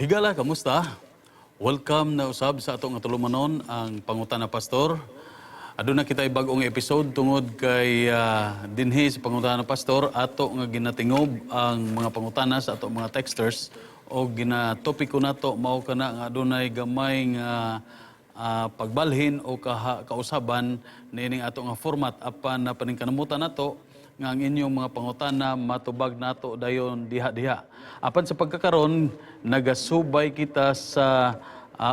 Higala, kamusta? Welcome na usab sa atong tulumanon ang Pangutana Pastor. Aduna kita bagong episode tungod kay dinhi sa Pangutana Pastor ato nga ginatingob ang mga pangutana sa ato mga texters o ginatopiko nato mao kana nga adunay gamay nga pagbalhin o kausaban niining ato nga format apan na paningkanamutan nato nga ang inyong mga pangutana matubag nato dayon diha-diha. Apan sa pagkakaron nagasubay kita sa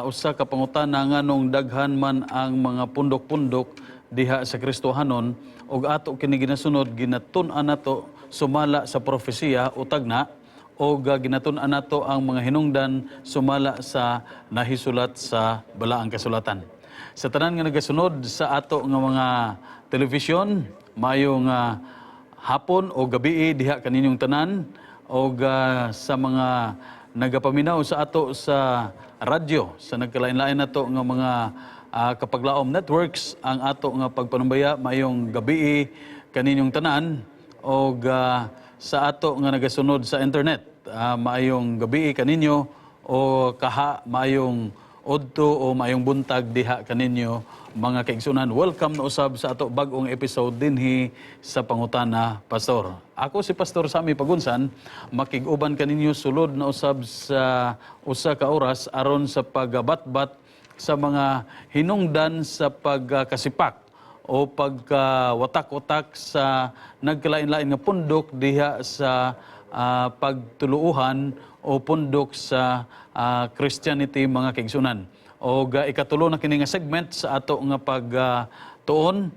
usa ka pangutana nganong daghan man ang mga pundok-pundok diha sa Kristohanon ug ato kini ginasunod ginatun-an nato sumala sa propesiya o tagna o ginatun-an nato ang mga hinungdan sumala sa nahisulat sa balaang kasulatan. Sa tanan nga nagasunod sa ato nga mga telebisyon, mayong hapon o gabi diha kaninyong tanan o sa mga nagapaminaw sa ato sa radyo, sa nagkalain-lain nato nga mga kapaglaom networks ang ato nga pagpanumbaya mayong gabi kaninyong tanan o sa ato nga nagasunod sa internet mayong gabi kaninyo o mayong odto o mayong buntag diha kaninyo mga kaigsunan. Welcome na usab sa ato bagong episode dinhi sa Pangutana Pastor. Ako si Pastor Sammy Pagunsan, makig-uban kaninyo sulod na usab sa usa ka oras aron sa pagbatbat sa mga hinungdan sa pagkasipak o pagkawatak-watak sa nagkalain-lain nga pundok diha sa pagtuluuhan o pundok sa Christianity mga kaigsunan. O ikatulo na kini nga segment sa ato nga pagtuon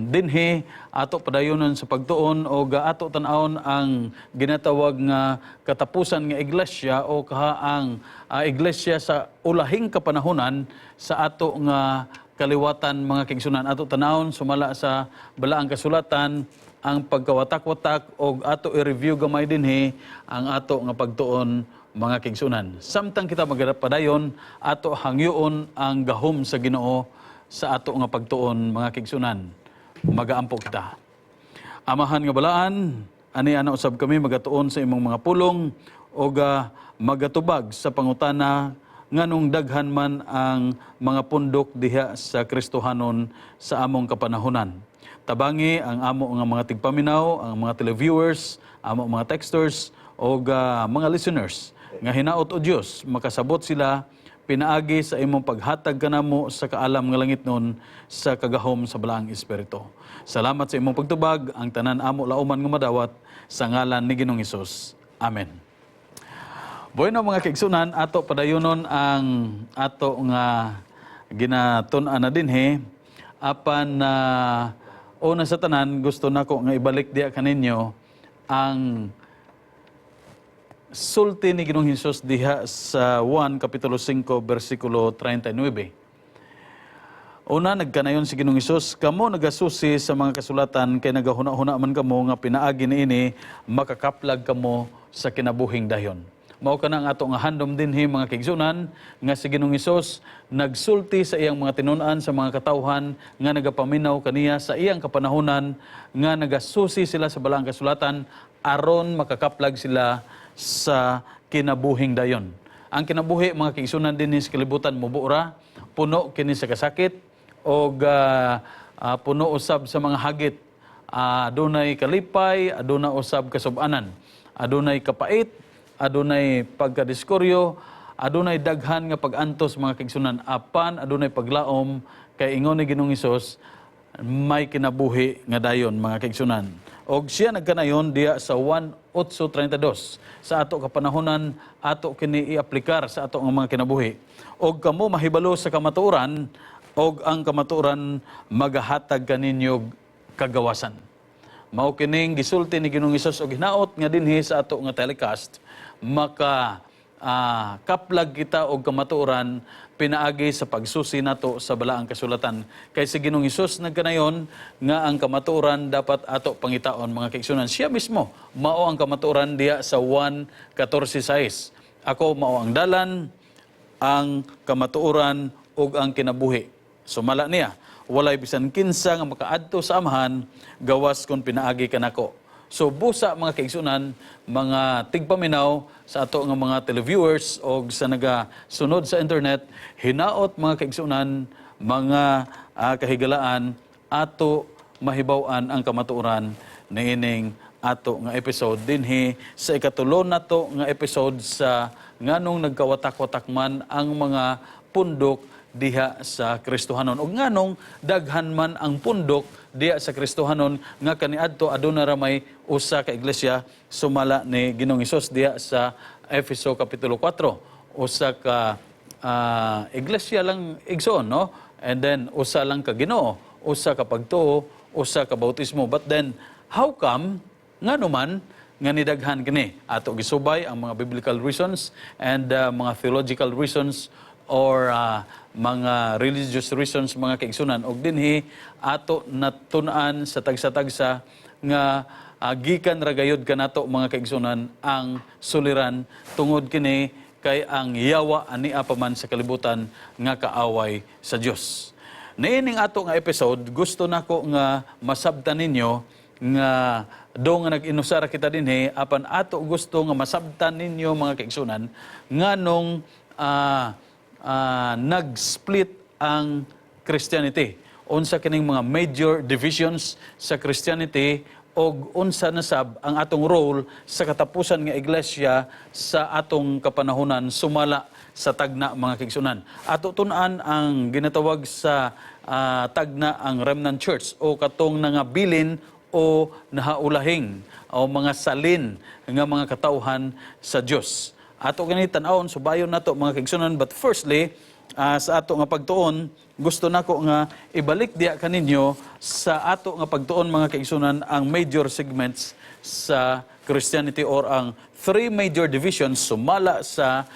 dinhi ato padayonon sa pagtuon o ato tan-awon ang ginatawag nga katapusan nga iglesia o ang iglesia sa ulahing kapanahunan sa ato nga kaliwatan mga kaigsunan. Ato tan-awon sumala sa balaang kasulatan ang pagkawatak-watak o ato i-review gamay dinhi ang ato nga pagtuon mga kaigsunan. Samtang kita magpadayon ato hangyoon ang gahom sa Ginoo sa ato nga pagtuon mga kaigsunan. Magaampo kita. Amahan nga balaan, ani ana usab kami magatuon sa imong mga pulong o magatubag sa pangutana nganong daghan man ang mga pundok diha sa Kristohanon sa among kapanahunan. Tabangi ang amo nga mga tigpaminaw, ang mga televiewers, amo mga texters o mga listeners nga hinaot o Dios makasabot sila pinaagi sa imong paghatag kanamo sa kaalam nga langit nun sa kagahom sa balaang espiritu. Salamat sa imong pagtubag, ang tanan amo lauman nga madawat sa ngalan ni Ginoong Hesus. Amen. Bueno mga kaigsunan, ato padayonon ang ato nga ginatun-an na dinhi apan una sa tanan gusto nako nga ibalik diha kaninyo ang sulti ni Ginoong Hesus diha sa 1 kapitulo 5 bersikulo 39. Una nagkanayon si Ginoong Hesus, kamo nagasusi sa mga kasulatan kay nagahuna-huna man kamo nga pinaagi niini makakaplag kamo sa kinabuhing dayon. Mao kana ang ato nga handom dinhi mga kaigsunan nga si Ginoong Hesus nagsulti sa iyang mga tinun-an sa mga katawhan nga nagapaminaw kaniya sa iyang kapanahunan nga nagasusi sila sa balaang kasulatan aron makakaplag sila sa kinabuhing dayon. Ang kinabuhi mga kaigsunan dinhi sa kalibutan mubura, puno kini sa kasakit o puno usab sa mga hagit. Adunay kalipay, adunay usab kasub-anan, adunay kapait, adunay pagkadiskoryo, adunay daghan nga pag-antos mga kaigsunan, apan adunay paglaom kay ingon ni Ginoong Hesus may kinabuhi nga dayon mga kaigsunan. Og siya nagkanayon diya sa 1:8:32 sa ato kapanahonan ato kini i-aplikar sa ato nga mga kinabuhi. Og kamo mahibalo sa kamatuoran og ang kamatuoran magahatag kaninyo kagawasan. Mao kining gisulti ni Ginoong Hesus og hinaot nga dinhi sa ato nga telecast maka kaplag kita og kamatuoran pinaagi sa pagsusi nato sa balaang kasulatan. Kay si Ginoong Hesus nagkanayon nga ang kamatuoran dapat ato pangitaon mga kaigsunan. Siya mismo mao ang kamatuoran diya sa 1:14:6. Ako mao ang dalan, ang kamatuoran ug ang kinabuhi. Sumala niya, walay bisan kinsa nga makaadto sa amahan gawas kon pinaagi kanako. So busa mga kaigsunan, mga tigpaminaw sa ato nga mga televiewers o sa nagasunod sa internet, hinaot mga kaigsunan, mga kahigalaan, ato mahibaw-an ang kamatuoran niining ato nga episode dinhi sa ikatulo nato nga episode sa nganong nagkawatak-watak man ang mga pundok diha sa Kristohanon ug nganong daghan man ang pundok diha sa Kristohanon nga kaniadto aduna ra may usa ka iglesia sumala ni Ginoong Hesus diha sa Efeso kapitulo 4, usa ka iglesia lang igsoon, no? And then usa lang ka Ginoo, usa ka pagtuo, usa ka bautismo. But then how come nganuman nga nidaghan kini ato gisubay ang mga biblical reasons and mga theological reasons or mga religious reasons mga kaigsunan og dinhi ato natun-an sa tagsa-tagsa nga gikan ra gayud kanato mga kaigsunan ang suliran tungod kini kay ang yawa ania pa man sa kalibutan nga kaaway sa Dios. Niining ato nga episode gusto nako nga masabtan ninyo nga do nga nag-inusara kita dinhi apan ato gusto nga masabtan ninyo mga kaigsunan nganong nag-split ang Christianity. Unsa kining mga major divisions sa Christianity og unsa nasab ang atong role sa katapusan nga iglesia sa atong kapanahunan sumala sa tagna mga kaigsunan. Ato tun-an ang ginatawag sa tagna ang remnant church o katong nangabilin o nahaulahing o mga salin nga mga katauhan sa Dios. Ato kini tan-awon subayon nato mga kaigsunan, but firstly sa ato nga pagtuon gusto nako nga ibalik diya kaninyo sa ato nga pagtuon mga kaigsunan ang major segments sa Christianity or ang three major divisions sumala sa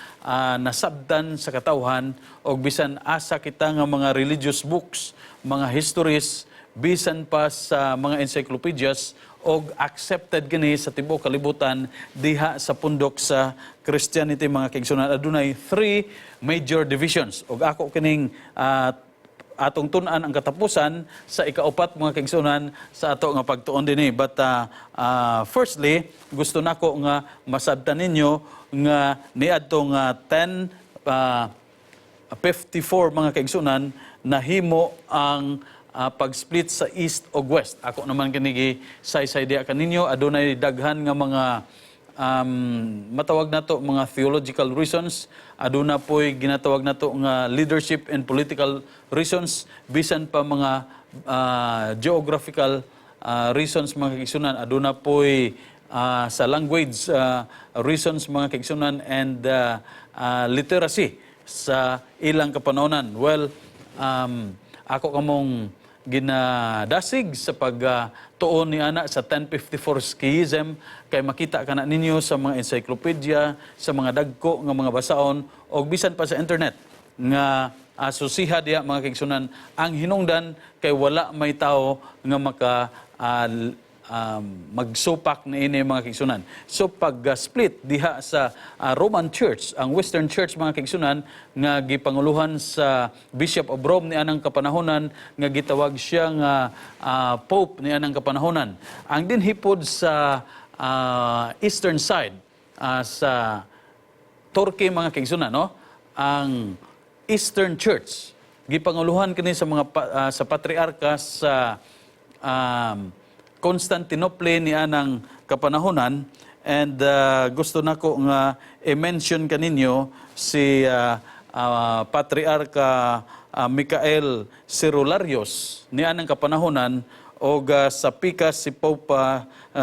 nasabdan sa katawhan o bisan asa kita nga mga religious books, mga histories, bisan pa sa mga encyclopedias og accepted kini sa tibuok kalibutan diha sa pundok sa Christianity mga kaigsunan. Adunay three major divisions og ako kining atong tun-an ang katapusan sa ikaupat mga kaigsunan sa ato nga pagtuon dinhi. But firstly, gusto nako nga masabtan ninyo nga niadtong 1054 mga kaigsunan nahimo ang pag-split sa east o west. Ako naman kinigi say-say diya kaninyo adunay daghan nga mga matawag nato mga theological reasons, aduna po'y ginatawag nato nga leadership and political reasons, bisan pa mga geographical reasons mga kaigsunan, aduna po'y sa language reasons mga kaigsunan and literacy sa ilang kapanahonan. Well, ako kamong ginadasig sa pagtuon ni ana sa 1054 Schism kay makita kana ninyo sa mga encyclopedia, sa mga dagko nga mga basaon o bisan pa sa internet nga susiha diya mga kaigsunan ang hinungdan kay wala may tao nga maka magsupak na ini mga kaigsunan. So pag-split diha sa Roman Church, ang Western Church mga kaigsunan nga gipanguluhan sa Bishop of Rome ni anang kapanahonan nga gitawag siya nga Pope ni anang kapanahonan. Ang dinhipod sa eastern side sa Turkey mga kaigsunan, no? Ang Eastern Church gipanguluhan kini sa mga sa patriarka sa Constantinople ni anang kapanahonan and gusto nako nga i-mention kaninyo si Patriarka Michael Cerularius ni anang kapanahonan o sa pikas si Pope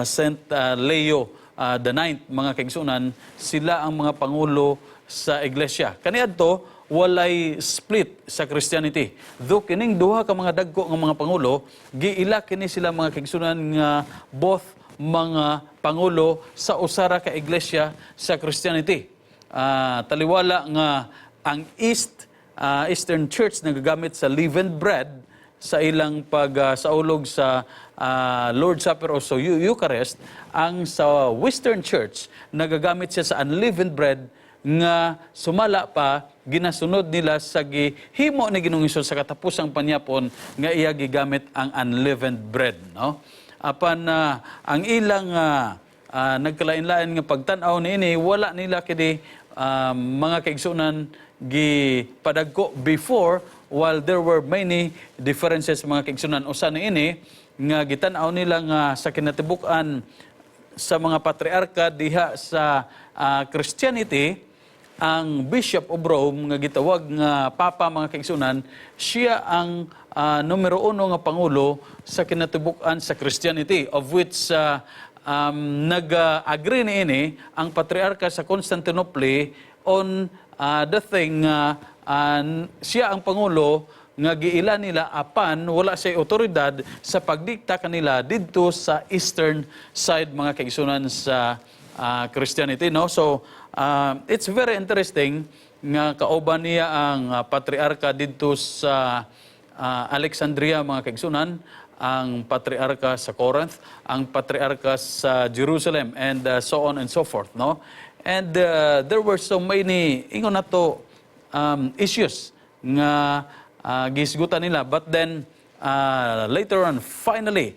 Saint Leo the Ninth mga kaigsunan, sila ang mga pangulo sa iglesia. Kaniadto walay split sa Christianity. Though kining duha ka mga dagko nga mga pangulo, giila kini sila mga kaigsunan nga both mga pangulo sa usara ka iglesia sa Christianity. Taliwala nga ang Eastern Church nagagamit sa leavened bread sa ilang pagsaulog sa Lord's Supper o sa Eucharist. Ang sa Western Church nagagamit siya sa unleavened bread nga sumala pa ginasunod nila sa gihimo ni Ginoong Hesus sa katapusang panyapon nga iya gigamit ang unleavened bread, no? apan ang ilang nagkalain-lain nga pagtan-aw niini wala nila kini mga kaigsunan gipadagko before, while there were many differences mga kaigsunan. Usa niini nga gitan-aw nila nga sa kinatibuk-an sa mga patriarka diha sa Christianity, ang Bishop of Rome nga gitawag nga Papa mga kaigsunan, siya ang numero uno nga pangulo sa kinatibuk-an sa Christianity, of which nag-agree niini ang patriarka sa Constantinople on the thing siya ang pangulo nga giila nila apan wala siya otoridad sa pagdikta kanila didto sa eastern side mga kaigsunan sa Christianity, no? So it's very interesting nga kauban niya ang patriarka didto sa Alexandria mga kaigsunan, ang patriarka sa Corinth, ang patriarka sa Jerusalem, and so on and so forth, no? And there were so many ingon nato issues nga gisgutan nila, but then later on finally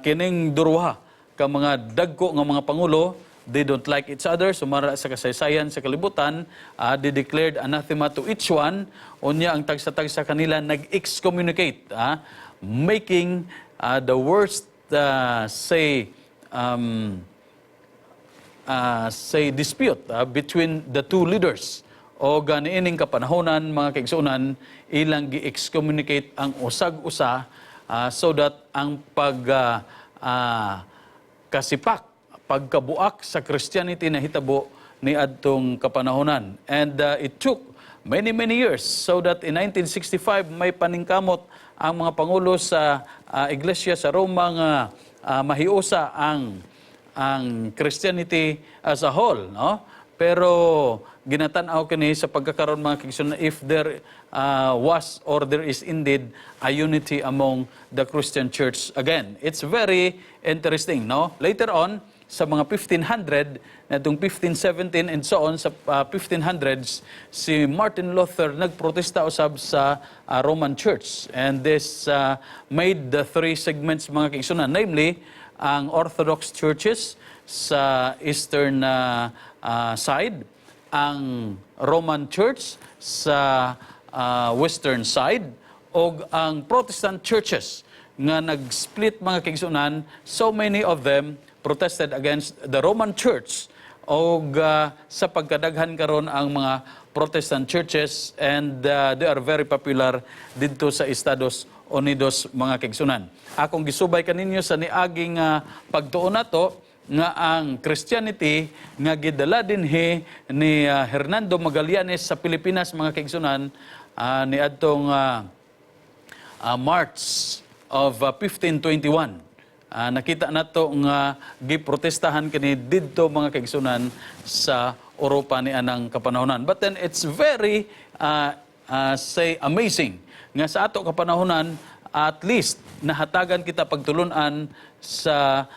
kining duruha ka mga dagko nga mga pangulo, they don't like each other, sumara sa kasaysayan sa kalibutan, they declared anathema to each one, unya ang tagsa-tagsa kanila nag-excommunicate, making the worst dispute between the two leaders. O ganiining kapanahonan mga kaigsunan, ilang gi-excommunicate ang usag-usa so that ang kasipak, pagkabuak sa Christianity na hitabo ni adtong kapanahonan. And it took many years so that in 1965 may paningkamot ang mga pangulo sa iglesia sa Roma nga mahiusa ang Christianity as a whole, no? Pero ginatan-aw kini sa pagkakaroon mga kaigsunan if there was or there is indeed a unity among the Christian church again. It's very interesting, no? Later on sa mga 1500, natong 1517 and so on, sa 1500s, si Martin Luther nagprotesta usab sa Roman Church. And this made the three segments mga kaigsunan, namely, ang Orthodox churches sa eastern side, ang Roman Church sa western side, o ang Protestant churches nga nag-split mga kaigsunan. So many of them protested against the Roman Church o sa pagkadaghan karon ang mga Protestant churches, and they are very popular dito sa Estados Unidos mga kaigsunan. Akong gisubay kaninyo sa niaging pagtuon nato nga ang Christianity nga gidala dinhi ni Hernando Magallanes sa Pilipinas mga kaigsunan ni adtong March of 1521. Nakita nato nga giprotestahan kini didto mga kaigsunan sa Europa ni anang kapanahonan. But then it's very amazing nga sa ato kapanahonan, at least nahatagan kita pagtulunan sa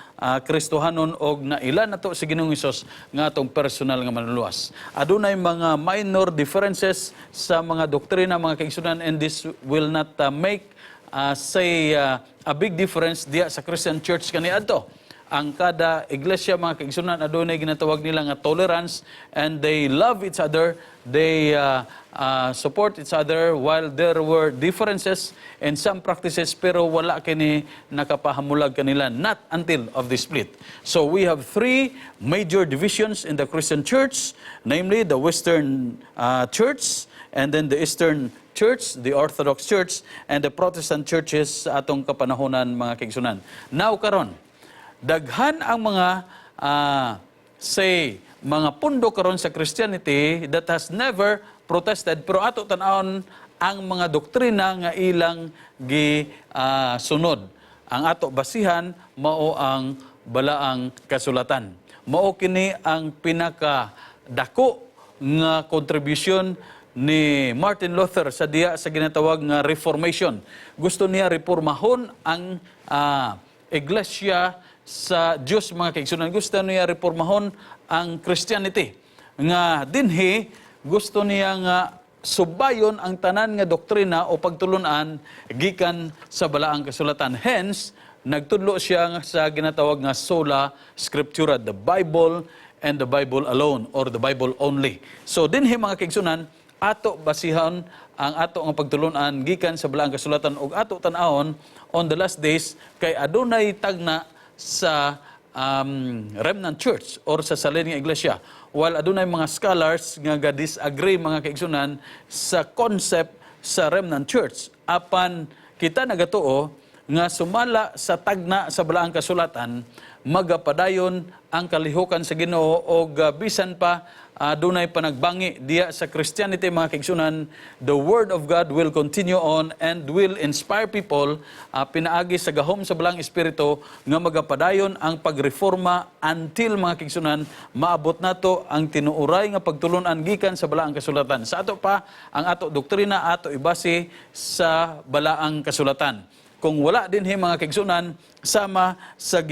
Kristohanon og nailan nato si Ginoong Hesus nga atong personal nga manluluwas. Adunay mga minor differences sa mga doktrina mga kaigsunan, and this will not make a big difference diya sa Christian church kaniadto. Ang kada iglesia mga kaigsunan adunay ginatawag nila nga tolerance, and they love each other, they support each other, while there were differences in some practices pero wala kini nakapahamulag kanila, not until of the split. So we have three major divisions in the Christian church, namely the Western church, and then the Eastern Church, the Orthodox Church, and the Protestant churches sa atong kapanahonan mga kaigsunan. Now karon, daghan ang mga mga pundo karon sa Christianity that has never protested, pero ato tan-awon ang mga doktrina nga ilang gisunod. Ang ato basihan mao ang balaang kasulatan. Mao kini ang pinakadako nga contribution ni Martin Luther sa diya sa ginatawag nga Reformation. Gusto niya reformahon ang iglesia sa Diyos mga kaigsunan. Gusto niya reformahon ang Christianity. Nga dinhi, gusto niya nga subayon ang tanan nga doktrina o pagtulunan gikan sa balaang kasulatan. Hence, nagtudlo siya sa ginatawag nga sola scriptura, the Bible and the Bible alone or the Bible only. So dinhi mga kaigsunan, ato basihan ang ato nga pagtulunan gikan sa balaang kasulatan ug ato tan-awon on the last days kay adunay tagna sa remnant church or sa salin nga iglesia. While adunay mga scholars nga ga-disagree mga kaigsunan sa concept sa remnant church, apan kita nagatuo nga sumala sa tagna sa balaang kasulatan, magapadayon ang kalihukan sa Ginoo o bisan pa dunay panagbangi diya sa Christianity mga kaigsunan, the Word of God will continue on and will inspire people pinaagi sa gahom sa balaang espiritu nga magapadayon ang pagreforma until mga kaigsunan maabot nato ang tinuuray nga pagtulunan gikan sa balaang kasulatan. Sa ato pa ang ato doktrina ato ibase sa balaang kasulatan. Kung wala din mga kaigsunan sama sa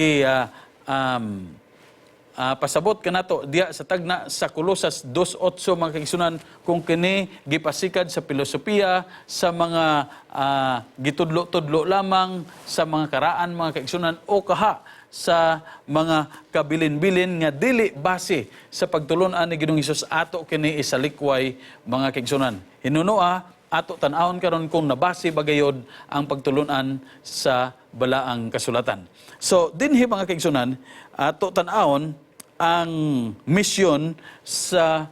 pasabot kanato diya sa tagna sa Kolosas 2:8 mga kaigsunan, kung kini gipasikad sa filosofiya, sa mga gitudlo-tudlo lamang, sa mga karaan mga kaigsunan o kaha sa mga kabilin-bilin nga dili base sa pagtulunan ni Ginoong Hesus, ato kini isalikway mga kaigsunan. Hinunoa ato tan-awon karon kung nabase bagayod ang pagtulunan sa balaang kasulatan. So dinhi mga kaigsunan, ato tan-awon ang mission sa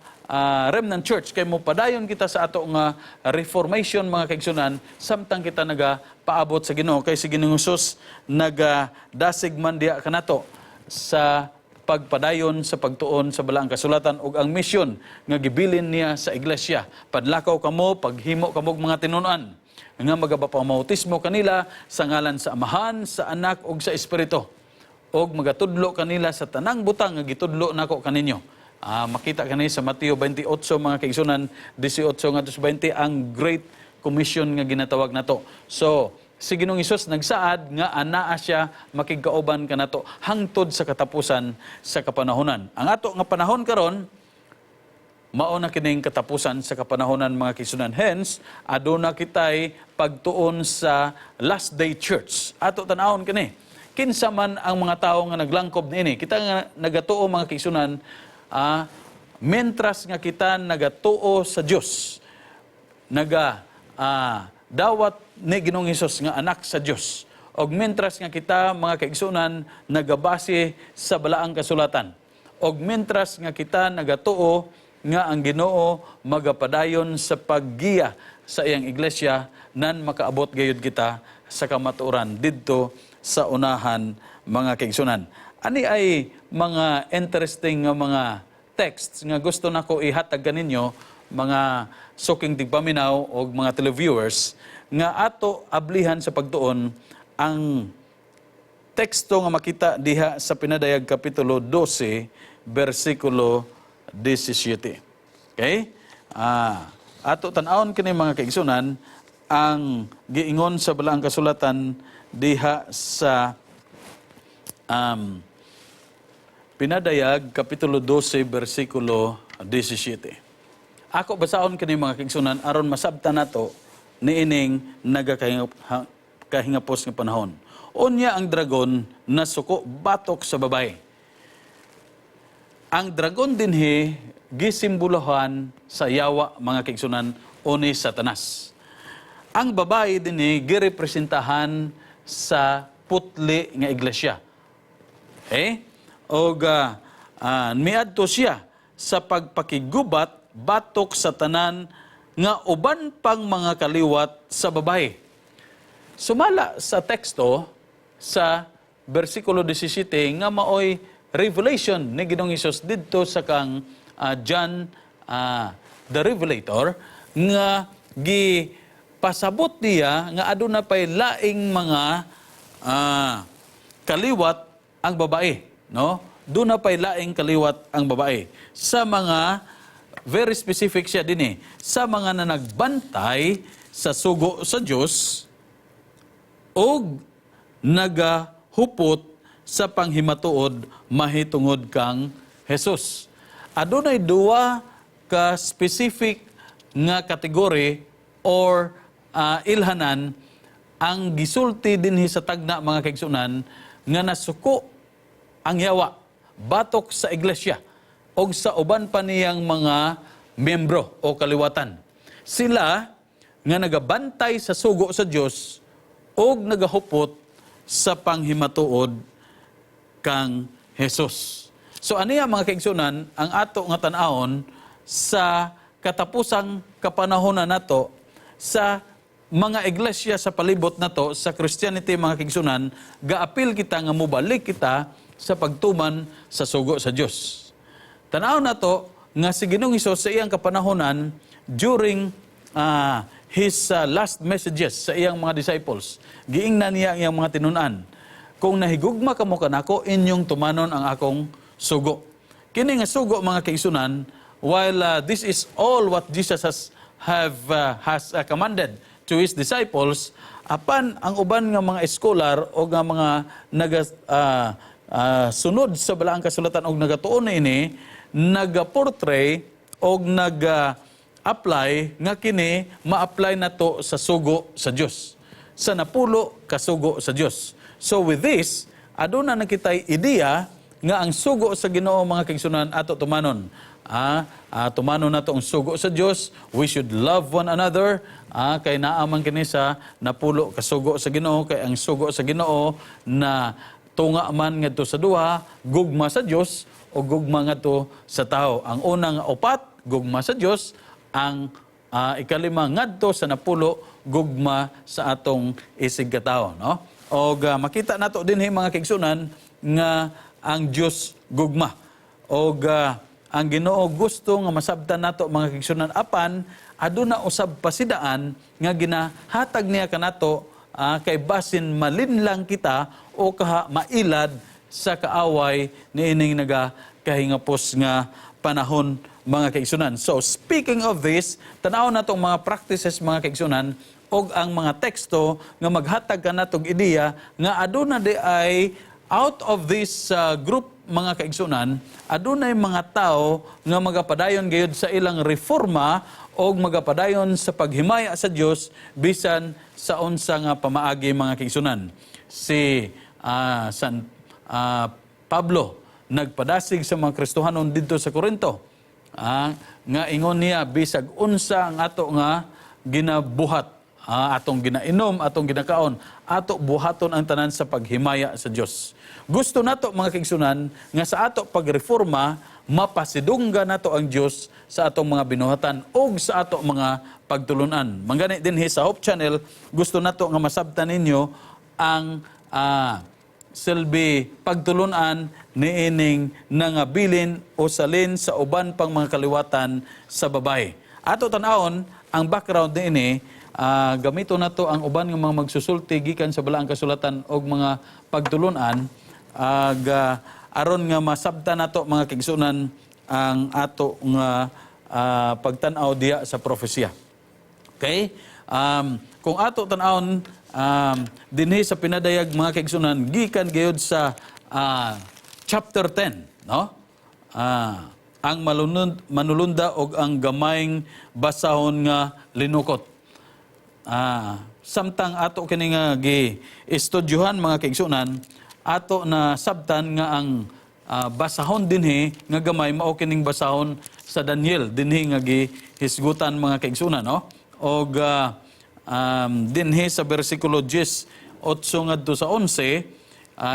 remnant church kay mo padayon kita sa ato nga reformation mga kaigsunan samtang kita nagapaabot sa Ginoo kay si Ginoong Hesus nagadasig man diya kanato sa pagpadayon sa pagtuon sa balaang kasulatan ug ang mission nga gibilin niya sa iglesia, padlakaw kamo paghimo kamo mga tinunan nga magapamautismo kanila sa ngalan sa Amahan, sa Anak ug sa Espiritu, og magatudlo kanila sa tanang butang nga gitudlo nako kaninyo. Makita kani sa Mateo 28 mga kaigsunan 18 ngadto 20 ang Great Commission nga ginatawag nato. So si Ginoong Hesus nagsaad nga anaa siya makigkauban kanato hangtod sa katapusan sa kapanahonan. Ang ato nga panahon karon mao na kining katapusan sa kapanahonan mga kaigsunan. Hence aduna kitay pagtuon sa last day church. Ato tan-awon kini kinsa man ang mga tawo nga naglangkob niini. Kita nga nagatuo mga kaigsunan, mentras nga kita nagatuo sa Dios, dawat ni Ginoong Hesus nga anak sa Dios, og mentras nga kita mga kaigsunan nagabase sa balaang kasulatan, og mentras nga kita nagatuo nga ang Ginoo magapadayon sa paggiya sa iyang iglesia nan makaabot gayud kita sa kamatuoran didto sa unahan mga kaigsunan. Ani ay mga interesting nga mga texts nga gusto nako ihatag kaninyo mga suking tigpaminaw o mga televiewers nga ato ablihan sa pagtuon ang teksto nga makita diha sa Pinadayag Kapitulo 12, versikulo 17. Okay? Ato tan-awon kini mga kaigsunan ang giingon sa balaang kasulatan diha sa Pinadayag Kapitulo 12, versikulo 17. Ako basaon kini mga kaigsunan aron masabtan nato niining nagakahingapos nga panahon. Unya ang dragon na suko batok sa babae. Ang dragon dinhi gisimbolohan sa yawa mga kaigsunan o ni Satanas. Ang babae dinhi girepresentahan sa putli nga iglesia. Okay? O miadto siya sa pagpakigubat batok sa tanan nga uban pang mga kaliwat sa babae. Sumala sa teksto sa versikulo 17 nga maoy revelation ni Ginoong Hesus didto sa kang John the Revelator nga pasabot niya nga aduna pay laing mga kaliwat ang babae, no? Duna pay laing kaliwat ang babae sa mga very specific siya dinhi sa mga nagbantay sa sugo sa Dios og nagahupot sa panghimatuod mahitungod kang Jesus. Adunay duwa ka specific nga kategory or ilhanan ang gisulti dinhi sa tagna mga kaigsunan nga nasuko ang yawa batok sa iglesia o sa uban pa niyang mga membro o kaliwatan. Sila nga nagabantay sa sugo sa Dios o nagahupot sa panghimatuod kang Jesus. So aniya mga kaigsunan, ang ato nga tan-awon sa katapusang kapanahonan nato sa mga iglesia sa palibot nato sa Christianity mga kaigsunan, gaapil kita nga mubalik kita sa pagtuman sa sugo sa Dios. Tan-aw nato nga si Ginoong Hesus sa iyang kapanahonan during his last messages sa iyang mga disciples, giingnan niya ang iyang mga tinunan. Kung nahigugma kamo kanako, inyong tumanon ang akong sugo. Kini nga sugo mga kaigsunan, while this is all what Jesus has commanded to his disciples, apan ang uban nga mga eskolar o nga mga sunod sa balaang kasulatan o nagatuon ini, nag-portray o nag-apply nga kini ma-apply na to sa sugo sa Dios, sa napulo kasugo sa Dios. So with this, aduna na kitay ideya nga ang sugo sa Ginoo mga kaigsunan ato tumanon. Tumanon na to ang sugo sa Dios. We should love one another. Kay naaman kini sa napulo kasugo sa Ginoo, kay ang sugo sa Ginoo na tunga man ngadto sa duha, gugma sa Dios o gugma ngadto sa tao. Ang unang upat, gugma sa Dios. Ang ikalima ngadto sa napulo, gugma sa atong isig katao, no? O makita nato din mga kaigsunan nga ang Dios gugma. O ang Ginoo gusto nga masabtan nato mga kaigsunan apan aduna usab pasidaan nga ginahatag niya kanato kay basin malinlang kita o kaha mailad sa kaaway niining nagakahingapos nga panahon mga kaigsunan. So speaking of this, tanaw na itong mga practices mga kaigsunan o ang mga teksto nga maghatag ka natong ideya nga aduna di ay out of this group mga kaigsunan, adunay mga tao nga magapadayon gayud sa ilang reforma o magapadayon sa paghimaya sa Dios bisan sa unsa nga pamaagi mga kaigsunan. Si San Pablo nagpadasig sa mga Kristohanon didto sa Corinto. Nga ingon niya bisag unsa ang ato nga ginabuhat, atong ginainom, atong ginakaon, ato buhaton ang tanan sa paghimaya sa Dios. Gusto nato mga kaigsunan nga sa ato pagreforma mapasidungga nato ang Dios sa atong mga binuhatan o sa ato mga pagtulunan. Mangani din sa Hope Channel, gusto nato nga masabtan ninyo ang silbi pagtulunan niining nangabilin o salin sa uban pang mga kaliwatan sa babae. Ato tan-awon ang background niini, gamito na to ang uban ng mga magsusulti gikan sa balaang kasulatan og mga pagtulunan aron nga masabtan nato mga kaigsunan ang ato nga pagtan-aw diya sa propesya. Okay? Kung ato tan-awon dinhi sa pinadayag mga kaigsunan gikan gayud sa chapter 10, no? Ang manulunda og ang gamayng basahon nga linukot. Samtang ato kini nga gi-estudyuhan mga kaigsunan, ato na sabtan nga ang basahon dinhi nga gamay mao kining basahon sa Daniel dinhi nga gihisgutan mga kaigsunan, no? Og dinhi sa bersikulo 10 8 ngadto sa 11,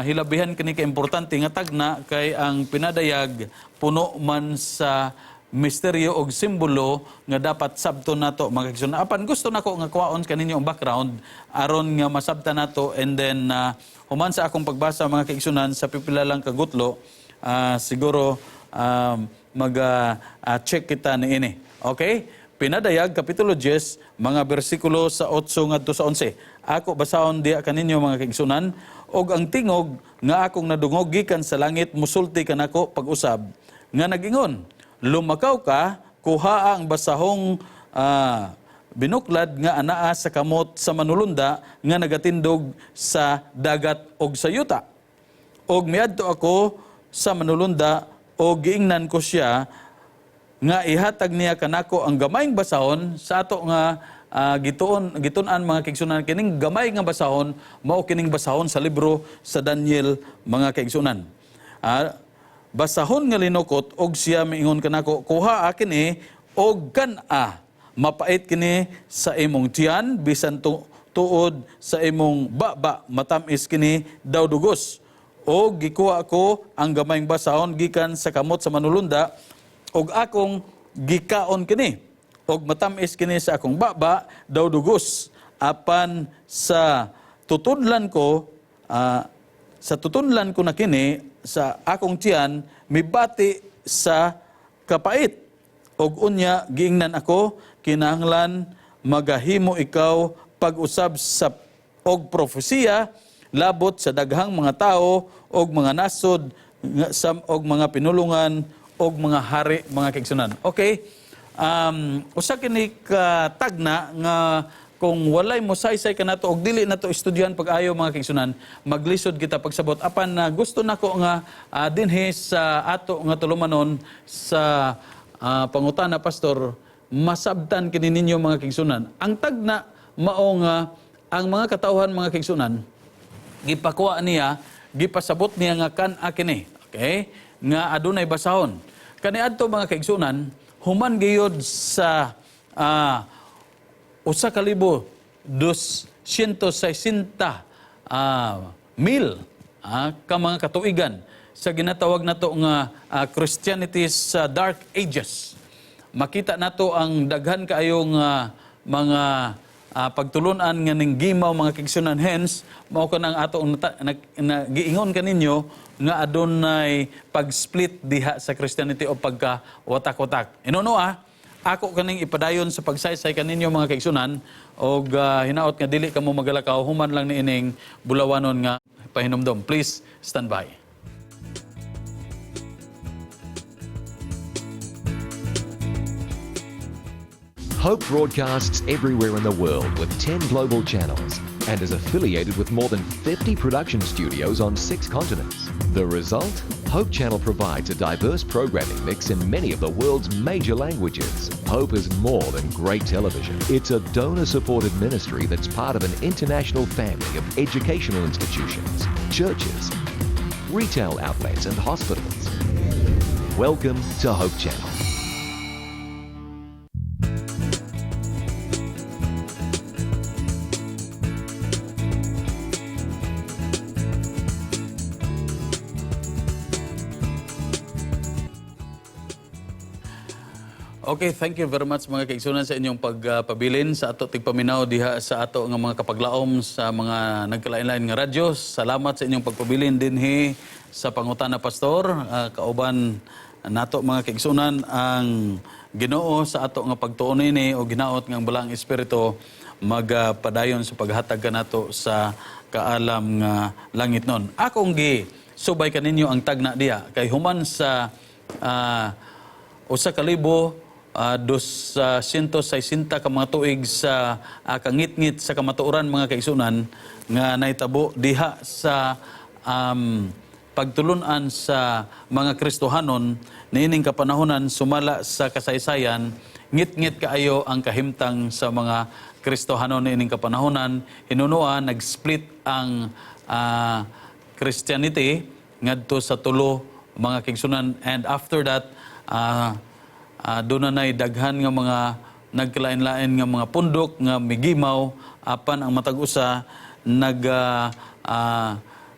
hilabihan kini ka importante nga tagna kay ang pinadayag puno man sa misteryo og simbolo nga dapat sabton nato mga kaigsunan. Apan gusto nako nga kuwaon kaninyo ang background aron nga masabtan nato, and then human sa akong pagbasa mga kaigsunan sa pipila lang kagutlo, siguro mag-check kita niini. Okay? Pinadayag kapitulo 10 mga bersikulo sa 8 ngadto sa 11. Ako basahon diha kaninyo mga kaigsunan, og ang tingog nga akong nadungog gikan sa langit musulti kanako pag-usab nga nagingon, lumakaw ka, kuha ang basahong binuklad nga anaa sa kamot sa manulunda nga nagatindog sa dagat og sa yuta. Og miadto ako sa manulunda og giingnan ko siya nga ihatag niya kanako ang gamayng basahon sa ato nga gitunan mga kaigsunan kining gamay nga basahon mao kining basahon sa libro sa Daniel mga kaigsunan. Basahon nga linukot og siya miingon kanako, kuha kini og kan-a, mapait kini sa imong tiyan bisan tuod sa imong baba, matamis kini daw dugos. Og gikuha ko ang gamayng basahon gikan sa kamot sa manulunda og akong gikaon kini. Og matamis kini sa akong baba daw dugos. Apan sa tutunlan ko na kini sa akong tiyan mibati sa kapait. Og unya giingnan ako, kinahanglan magahimo ikaw pag-usab sa og propesiya labot sa daghang mga tao og mga nasod og mga pinulungan og mga hari, mga kaigsunan. Okay? Usa kini ka tagna nga kung walay mo saysay ka nato og dili nato estudyohan pag-ayo mga kaigsunan, maglisod kita pagsabot. Apan gusto nako nga dinhi sa ato nga tulumanon sa pangutana pastor, masabtan kini ninyo mga kaigsunan. Ang tagna mao nga ang mga katawhan mga kaigsunan gipakuha niya, gipasabot niya nga kan-a kini. Okay? Nga adunay basahon. Kaniadto mga kaigsunan, human gayud sa 1,260,000 ka mga katuigan sa ginatawag nato nga Christianity sa Dark Ages. Makita nato ang daghan kaayong mga pagtulunan nga ning gimaw mga kaigsunan. Hence mao kanang ato giingon kaninyo nga adunay pag-split diha sa Christianity o pagka watak-watak. Inuno ako kaning ipadayon sa pagsaysay kaninyo mga kaigsunan og hinaot nga dili kamo magalakaw human lang niining bulawanon nga pahinumdom. Please stand by. Hope broadcasts everywhere in the world with 10 global channels and is affiliated with more than 50 production studios on 6 continents. The result? Hope Channel provides a diverse programming mix in many of the world's major languages. Hope is more than great television. It's a donor-supported ministry that's part of an international family of educational institutions, churches, retail outlets and hospitals. Welcome to Hope Channel. Okay, thank you very much mga kaigsunan sa inyong pagpabilin sa ato tigpaminaw diha sa ato nga mga kapaglaom sa mga nagkalain-lain nga radyo. Salamat sa inyong pagpabilin dinhi sa pangutana pastor. Kauban nato mga kaigsunan ang Ginoo sa ato nga pagtuon ini o ginaot nga balang espiritu magpadayon sa paghatag kanato sa kaalam nga langit nun. Akong subay kaninyo ang tagna diha kay human sa 1,260 ka mga tuig sa kangit-ngit sa kamatuoran mga kaigsunan nga nahitabo diha sa pagtulunan sa mga Kristohanon niining kapanahonan sumala sa kasaysayan, ngit-ngit kaayo ang kahimtang sa mga Kristohanon niining kapanahonan. Hinunoa nag-split ang Christianity ngadto sa tulo mga kaigsunan, and after that doon na daghan nga mga nagkalain-lain nga mga pundok nga migimaw apan ang matag-usa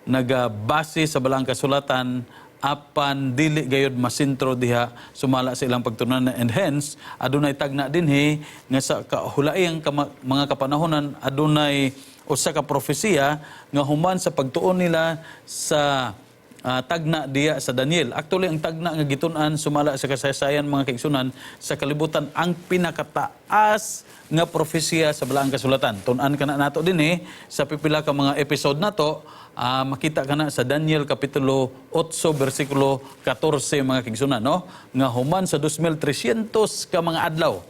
nagbase sa balang kasulatan apan dili gayud masintro diha sumala sa ilang pagtunan, and hence adunay tagna dinhi nga sa kahulaing mga kapanahonan adunay usa ka propesiya nga human sa pagtuon nila sa tagna diya sa Daniel. Actually, ang tagna nga gitun-an sumala sa kasaysayan mga kaigsunan sa kalibutan ang pinakataas nga propesiya sa balaang kasulatan. Tun-an ka na nato din sa pipila ka mga episode nato, makita ka na sa Daniel Kapitulo 8, versikulo 14 mga kaigsunan, no? Nga human sa 2,300 ka mga adlaw.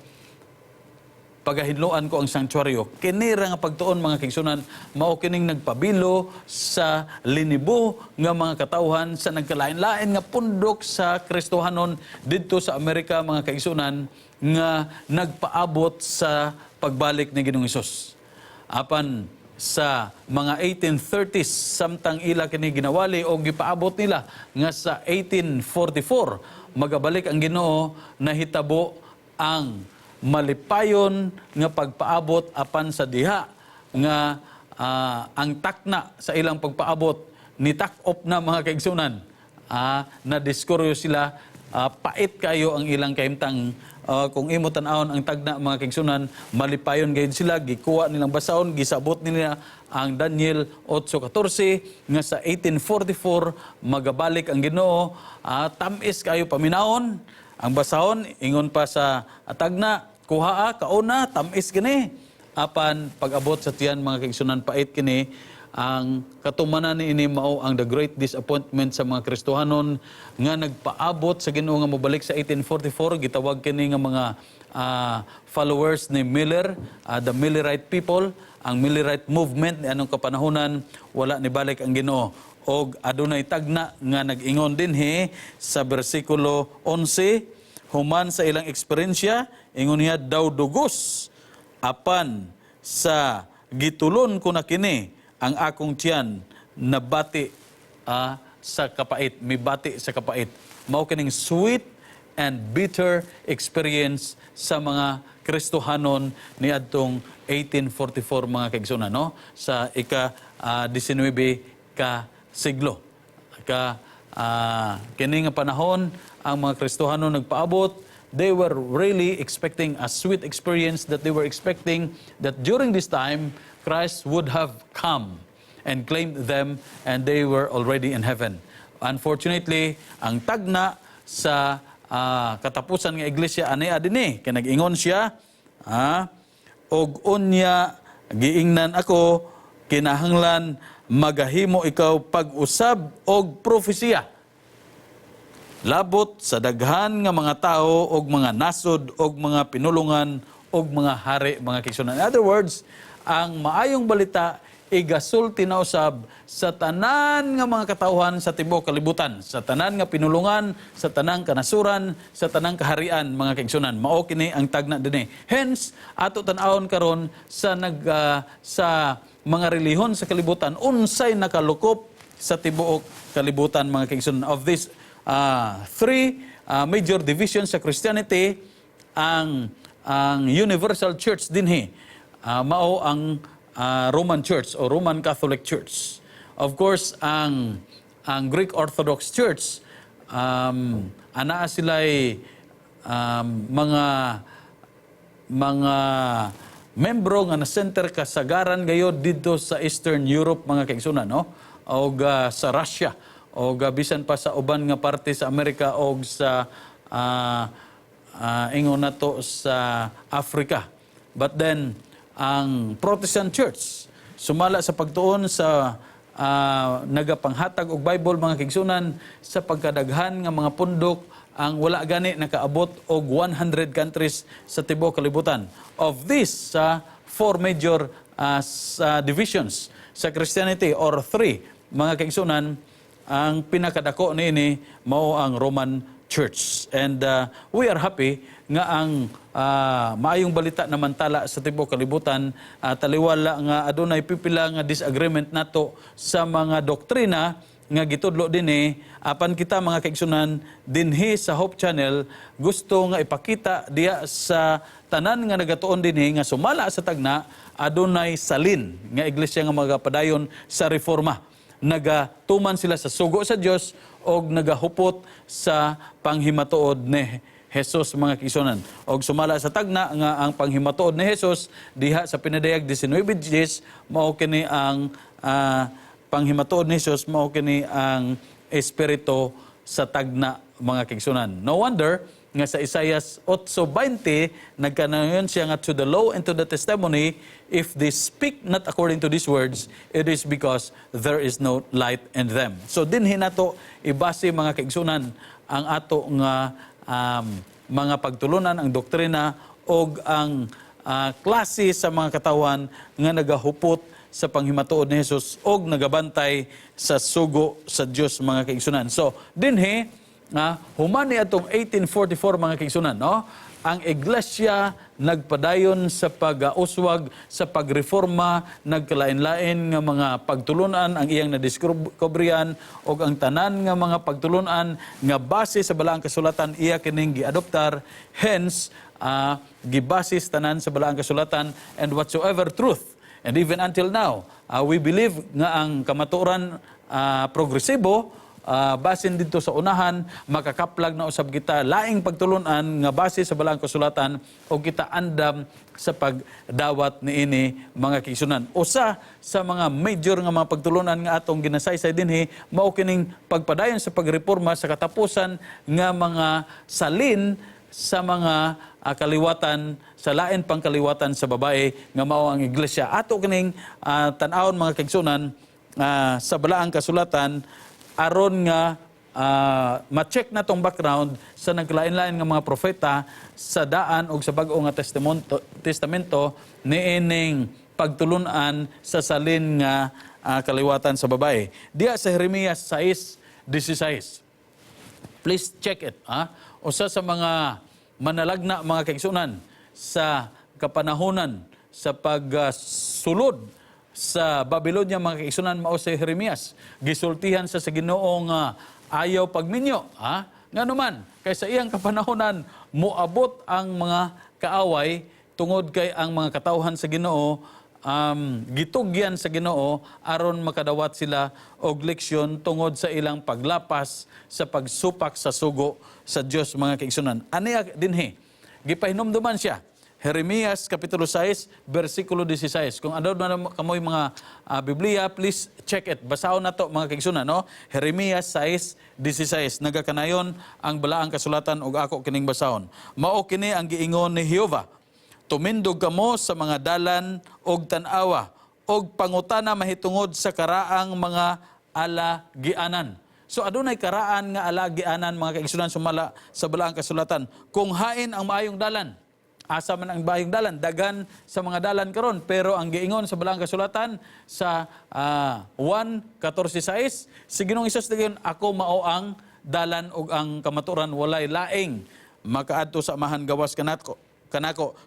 pagahinloan ko ang sanctuaryo. Kinira nga pagtuon mga kaigsunan, mao kining nagpabilo sa linibo nga mga katawhan sa nagkalain-lain nga pundok sa Kristohanon didto sa Amerika mga kaigsunan nga nagpaabot sa pagbalik ni Ginoong Hesus. Apan sa mga 1830s samtang ila kini ginawali o gipaabot nila nga sa 1844 magabalik ang Ginoo, nahitabo ang malipayon nga pagpaabot apan sa diha nga ang takna sa ilang pagpaabot ni takop na mga kaigsunan, na diskuryo sila, pait kayo ang ilang kahimtang. Kung imo tan-awon ang tagna mga kaigsunan, malipayon gayud sila, gikuha nilang basahon, gisabot nila ang Daniel 8:14 nga sa 1844 magabalik ang Ginoo, tamis kayo paminawon ang basahon, ingon pa sa tagna, kuhaa kauna tamis kini, apan pag-abot sa tiyan mga kaigsunan pait kini. Ang katumanan ni ini mao ang the great disappointment sa mga Kristohanon nga nagpaabot sa Ginoo nga mobalik sa 1844. Gitawag kini nga mga followers ni Miller, the Millerite people. Ang Millerite movement ni anong kapanahunan wala ni balik ang Ginoo. Og adunay tagna nga nag-ingon dinhi sa bersikulo 11 human sa ilang eksperyensya, ingon niya daw dugos apan sa gitulon ko na kini ang akong tiyan na bati sa kapait, may bati sa kapait. Mao kining sweet and bitter experience sa mga Kristohanon ni adtong 1844 mga kaigsunan, no? Sa ika-19 ka siglo. Kini nga panahon ang mga Kristohanon nagpaabot, they were really expecting a sweet experience, that they were expecting that during this time Christ would have come and claimed them and they were already in heaven. Unfortunately, ang tagna sa katapusan nga iglesia ani adini kay nag-ingon siya, og unya giingnan ako kinahanglan magahimo ikaw pag-usab og propesiya labot sa daghan nga mga tao og mga nasod og mga pinulungan og mga hari mga kaigsunan. In other words, ang maayong balita igasulti na usab sa tanan nga mga katawhan sa tibuok kalibutan, sa tanan nga pinulungan, sa tanang kanasuran, sa tanang kaharian mga kaigsunan. Mao kini ang tagna dinhi. Hence ato tan-awon karon sa sa mga relihon sa kalibutan unsay nakalukop sa tibuok kalibutan mga kaigsunan. Of these three major divisions sa Christianity, ang Universal Church dinhi mao ang Roman Church o Roman Catholic Church. Of course, ang Greek Orthodox Church, anaa sila'y mga membro nga na-center kasagaran gayod dito sa Eastern Europe mga kaigsunan, no? O sa Russia, o bisan pa sa uban nga parte sa Amerika o sa ingon na to sa Africa. But then, ang Protestant Church sumala sa pagtuon sa nagapanghatag og Bible mga kaigsunan sa pagkadaghan nga mga pundok ang wala gani nakaabot og 100 countries sa tibuok kalibutan. Of this, four major divisions sa Christianity or three mga kaigsunan, ang pinakadako niini mao ang Roman Church. And we are happy nga ang maayong balita naman tala sa tibuok kalibutan, taliwala nga adunay pipila nga disagreement nato sa mga doktrina nga gitudlo dinhi, apan kita mga kaigsunan dinhi sa Hope Channel gusto nga ipakita diya sa tanan nga nagatuon dinhi nga sumala sa tagna adunay salin nga iglesia nga magapadayon sa reforma. Nagatuman sila sa sugo sa Dios og nagahupot sa panghimatuod ni Jesus mga kaigsunan. Og sumala sa tagna nga ang panghimatuod ni Jesus diha sa pinadayag 19:10 mao kini ang panghimatuod ni Jesus, mao kini ang espiritu sa tagna mga kaigsunan. No wonder nga sa Isaias 8:20 nagkanayon siya nga to the law and to the testimony, if they speak not according to these words, it is because there is no light in them. So dinhi nato ibase mga kaigsunan ang ato nga mga pagtulunan, ang doktrina og ang klase sa mga katawan nga nagahupot sa panghimatuod ni Jesus og nagabantay sa sugo sa Dios mga kaigsunan. So dinhi human ni atong 1844 mga kaigsunan, no? Ang iglesia nagpadayon sa pag-uswag, sa pagreforma, nagkalain-lain nga mga pagtulunan ang iyang nadiskubrihan o ang tanan nga mga pagtulunan nga base sa balaang kasulatan iya kining giadoptar. Hence, gibasis tanan sa balaang kasulatan and whatsoever truth. And even until now, we believe nga ang kamatuoran progresibo, basin dito sa unahan, makakaplag na usab kita laing pagtulunan nga base sa balaang kasulatan o kita andam sa pagdawat niini mga kaigsunan. Usa sa mga major nga mga pagtulunan nga atong ginasaysay dinhi mao kining pagpadayon sa pagreforma sa katapusan nga mga salin sa mga kaliwatan, sa lain pang kaliwatan sa babae nga mao ang iglesia. Ato kining tan-awon mga kaigsunan sa balaang kasulatan aron nga ma-check na tong background sa naglain-lain nga mga propeta sa daan o sa bag-o nga testamento niining pagtulunan sa salin nga kaliwatan sa babae. Diya sa Jeremias 6:16. Please check it. Usa sa mga manalagna mga kaigsunan sa kapanahonan sa pagsulod sa Babylonia mga kaigsunan mao si Jeremias. Gisultihan sa Ginoo nga ayaw pagminyo. Nga naman, kay sa iyang kapanahonan, moabot ang mga kaaway tungod kay ang mga katawhan sa Ginoo, gitugyan sa Ginoo aron makadawat sila og leksyon tungod sa ilang paglapas sa pagsupak sa sugo sa Dios mga kaigsunan. Aniya dinhi, gipahinumduman siya. Jeremias Kapitulo 6, versikulo 16. Kung ano na kamoy mga Biblia, please check it. Basahon na to mga kaigsunan, no? Jeremias 6:16. Nagakanayon ang balaang kasulatan ug ako kining basahon. Mao kini ang giingon ni Jehova. Tumindog kamo sa mga dalan og tan-awa og pangutana mahitungod sa karaang mga alagianan. So adunay karaan nga alagianan mga kaigsunan sumala sa balaang kasulatan. Kung hain ang maayong dalan, asa man ang bayong dalan, dagan sa mga dalan karon, pero ang giingon sa balaang kasulatan sa 1:14-6, si Ginoong Hesus dayon, ako mao ang dalan ug ang kamaturan, walay laing makaadto sa amahan gawas kanako.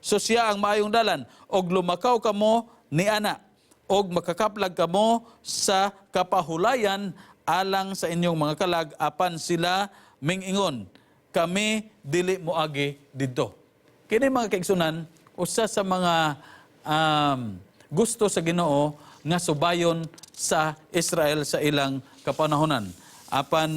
So siya ang maayong dalan og lumakaw kamo niana og makakaplag kamo sa kapahulayan alang sa inyong mga kalag apan sila mingingon, kami dili moagi didto. Kini mga kaigsunan, usa sa mga gusto sa Ginoo nga subayon sa Israel sa ilang kapanahonan. Apan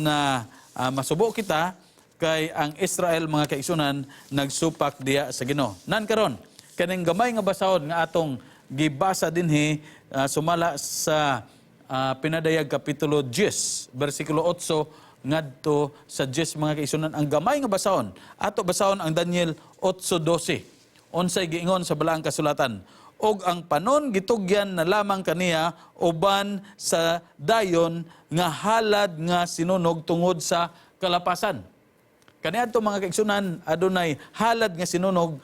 masubo kita kay ang Israel mga kaigsunan nagsupak diya sa Ginoo. Nan karon kaning gamay nga basahon nga atong gibasa dinhi sumala sa Pinadayag Kapitulo 10, versikulo 8 ngadto sa 10 mga kaigsunan, ang gamay nga basahon. Ato basahon ang Daniel 8:12. Unsay giingon sa balaang kasulatan? Og ang panon gitugyan na lamang kaniya uban sa dayon nga halad nga sinunog tungod sa kalapasan. Kaniadto mga kaigsunan adunay halad nga sinunog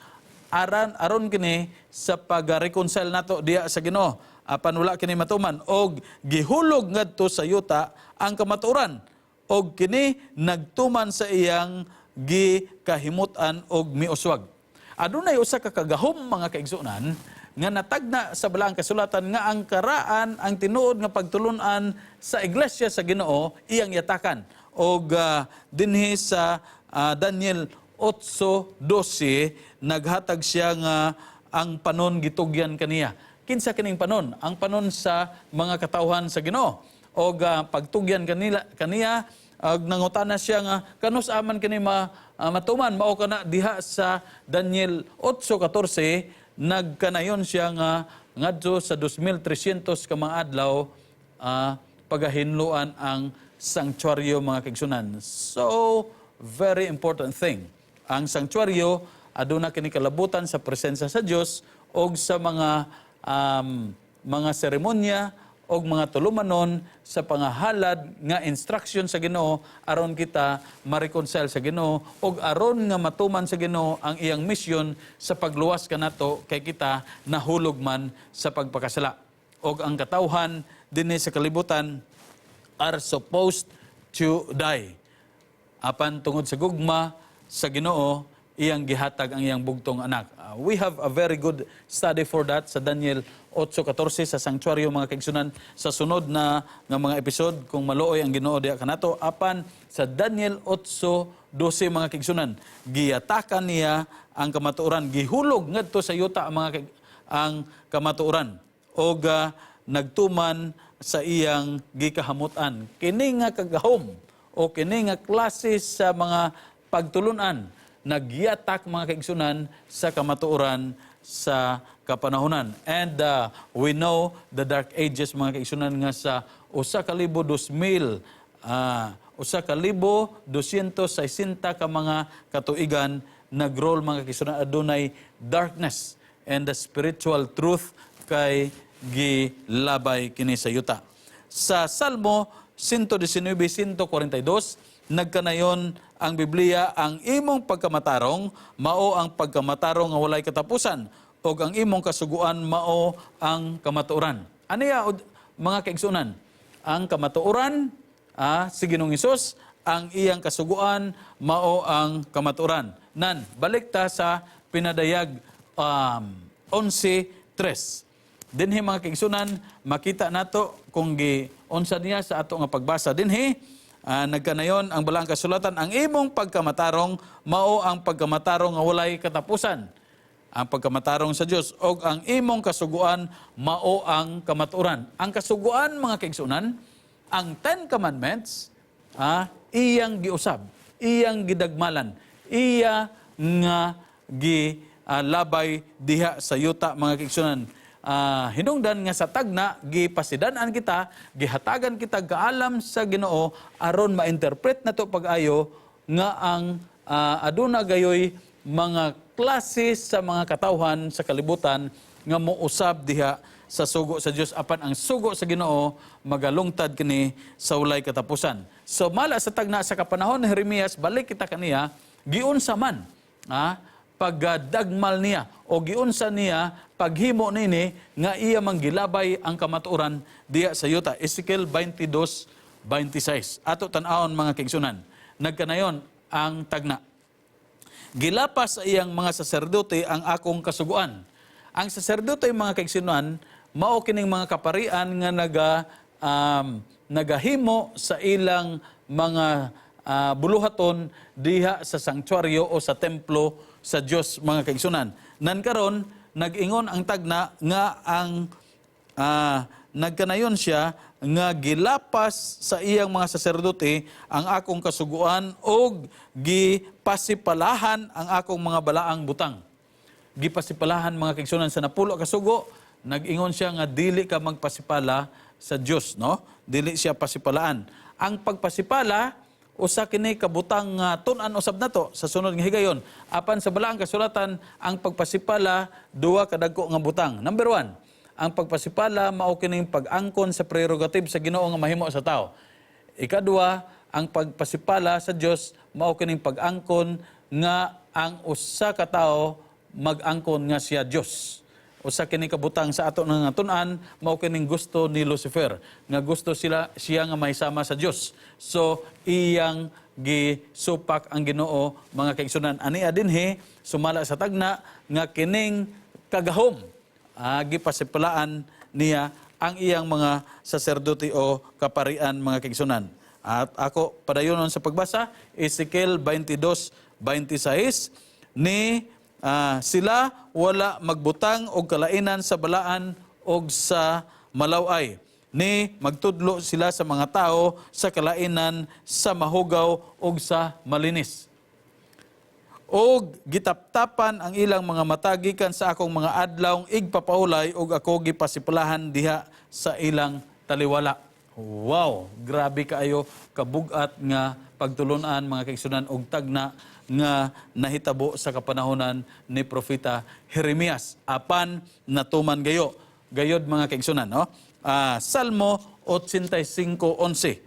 aron kini sa pag-reconcile nato diya sa Ginoo. Apan wala kini matuman og gihulog ngadto sa yuta ang kamatuoran. Og kini nagtuman sa iyang gikahimutan og miuswag. Adunay usa ka kagahom mga kaigsunan nga natagna sa balaang kasulatan nga ang karaan, ang tinuod nga pagtulunan sa iglesia sa Ginoo iyang yatakan. Og dinhi sa Daniel 8:12 naghatag siya nga ang panon gitugyan kaniya. Kinsa kining panon? Ang panon sa mga katawhan sa Ginoo. O pagtugyan kaniya, nangutana siya nga, kanus aman kini matuman, mao kana diha sa Daniel 8:14, nagkanayon siya nga, ngadto sa 2,300 ka mga adlaw, pagahinluan ang sanctuaryo mga kaigsunan. So, very important thing. Ang sanctuaryo, aduna kini kalabutan sa presensya sa Dios, o sa mga seremonya, og mga tulumanon sa pangahalad nga instruction sa Ginoo aron kita ma-reconcile sa Ginoo og aron nga matuman sa Ginoo ang iyang mission sa pagluwas kanato kay kita nahulog man sa pagpakasala. Og ang katawhan dinhi sa kalibutan are supposed to die. Apan tungod sa gugma sa Ginoo, iyang gihatag ang iyang bugtong anak. We have a very good study for that sa Daniel 8:14 sa sanctuaryo mga kaigsunan sa sunod na nga mga episode kung maluoy ang Ginoo diha kanato. Apan sa Daniel 8:12 mga kaigsunan, giyatakan niya ang kamatuoran, gihulog ngadto sa yuta ang kamatuoran og nagtuman sa iyang gikahamutan. Kini nga kagahom o kini nga klase sa mga pagtulunan nagyatak mga kaigsunan sa kamatuoran sa kapanahonan. And we know the dark ages mga kaigsunan nga sa 1,260 ka mga katuigan nagrol mga kaigsunan adunay darkness and the spiritual truth kay gilabay kini sa yuta. Sa Salmo 119:142 nagkanayon ang Biblia, ang imong pagkamatarong mao ang pagkamatarong nga walay katapusan ug ang imong kasuguan mao ang kamatuoran. Aniya mga kaigsunan, ang kamatuoran si Ginoong Hesus, ang iyang kasuguan mao ang kamatuoran. Nan balik ta sa pinadayag 11:3. Dinhi mga kaigsunan, makita nato kung giunsa niya sa ato nga pagbasa dinhi. Nagkanayon ang balaang kasulatan, ang imong pagkamatarong mao ang pagkamatarong nga walay katapusan, ang pagkamatarong sa Dios, og ang imong kasuguan mao ang kamatuoran. Ang kasuguan mga kaigsunan, ang 10 Commandments, iyang giusab, iyang gidagmalan, iya nga gilabay diha sa yuta mga kaigsunan. Hinungdan nga sa tagna gipasidan-an kita, gihatagan kita kaalam sa Ginoo aron ma-interpret nato pag-ayo nga ang aduna gayoy mga klase sa mga katawhan sa kalibutan nga mousab diha sa sugo sa Dios, apan ang sugo sa Ginoo magalungtad kini sa walay katapusan. So mala sa tagna sa kapanahon ni Jeremias, balik kita kaniya giunsa man pagdagmal niya o giunsa niya paghimo nini nga iya manggilabay ang kamatuoran diya sa yuta. Ezekiel 22:26. Ato tan-awon mga kaigsunan. Nagkanayon ang tagna. Gilapas sa iyang mga saserdote ang akong kasuguan. Ang saserdote mga kaigsunan mao kining mga kaparian nga nagahimo sa ilang mga buluhaton diha sa sanctuaryo o sa templo sa Dios mga kaigsunan. Nan karon nag-ingon ang tagna nga ang nagkanayon siya nga gilapas sa iyang mga saserdote ang akong kasuguan og gipasipalahan ang akong mga balaang butang. Gipasipalahan mga kaigsunan sa napulo ka sugo, nag-ingon siya nga dili ka magpasipala sa Dios, no? Dili siya pasipalaan. Ang pagpasipala usa kini kabutang tun-an usab nato sa sunod nga higayon. Apan sa balaang kasulatan, ang pagpasipala duha kadagko nga butang. Number 1, ang pagpasipala mao kining pag-angkon sa prerogative sa Ginoo nga mahimo sa tao. Ikadua, ang pagpasipala sa Dios mao kining pag-angkon nga ang usa ka tawo mag-angkon nga siya Dios. Usa kini kabutang sa ato nga tun-an mao kining gusto ni Lucifer nga gusto siya nga mahisama sa Dios. So iyang gisupak ang Ginoo mga kaigsunan. Ania dinhi sumala sa tagna nga kining kagahom gipasipalaan niya ang iyang mga saserdote o kaparian mga kaigsunan. At ako padayonon sa pagbasa Ezekiel 22:26 ni sila wala magbutang og kalainan sa balaan og sa malaway. Ni magtudlo sila sa mga tao sa kalainan sa mahugaw og sa malinis. Og gitaptapan ang ilang mga mata gikan sa akong mga adlawng igpapaulay og ako gipasipulahan diha sa ilang taliwala. Wow, grabe kaayo kabugat nga pagtulunan mga kaigsunan og tagna nga nahitabo sa kapanahonan ni Propeta Jeremias. Apan natuman gayod mga kaigsunan, no? Salmo 85:11.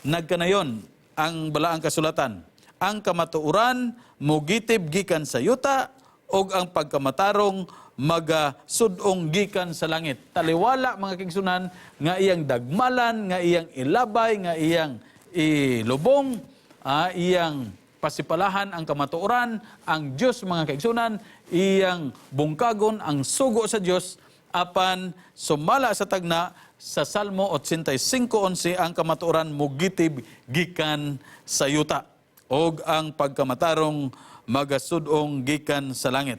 Nagkanayon ang balaang kasulatan. Ang kamatuoran mugitib gikan sa yuta og ang pagkamatarong magasudong gikan sa langit. Taliwala mga kigsunan nga iyang dagmalan, nga iyang ilabay, nga iyang ilubong, iyang pasipalahan ang kamatuoran, ang Diyos mga kaigsunan, iyang bungkagon ang sugo sa Diyos, apan sumala sa tagna sa Salmo 85:11 ang kamatuoran mugitib gikan sa yuta og ang pagkamatarong magasudong gikan sa langit.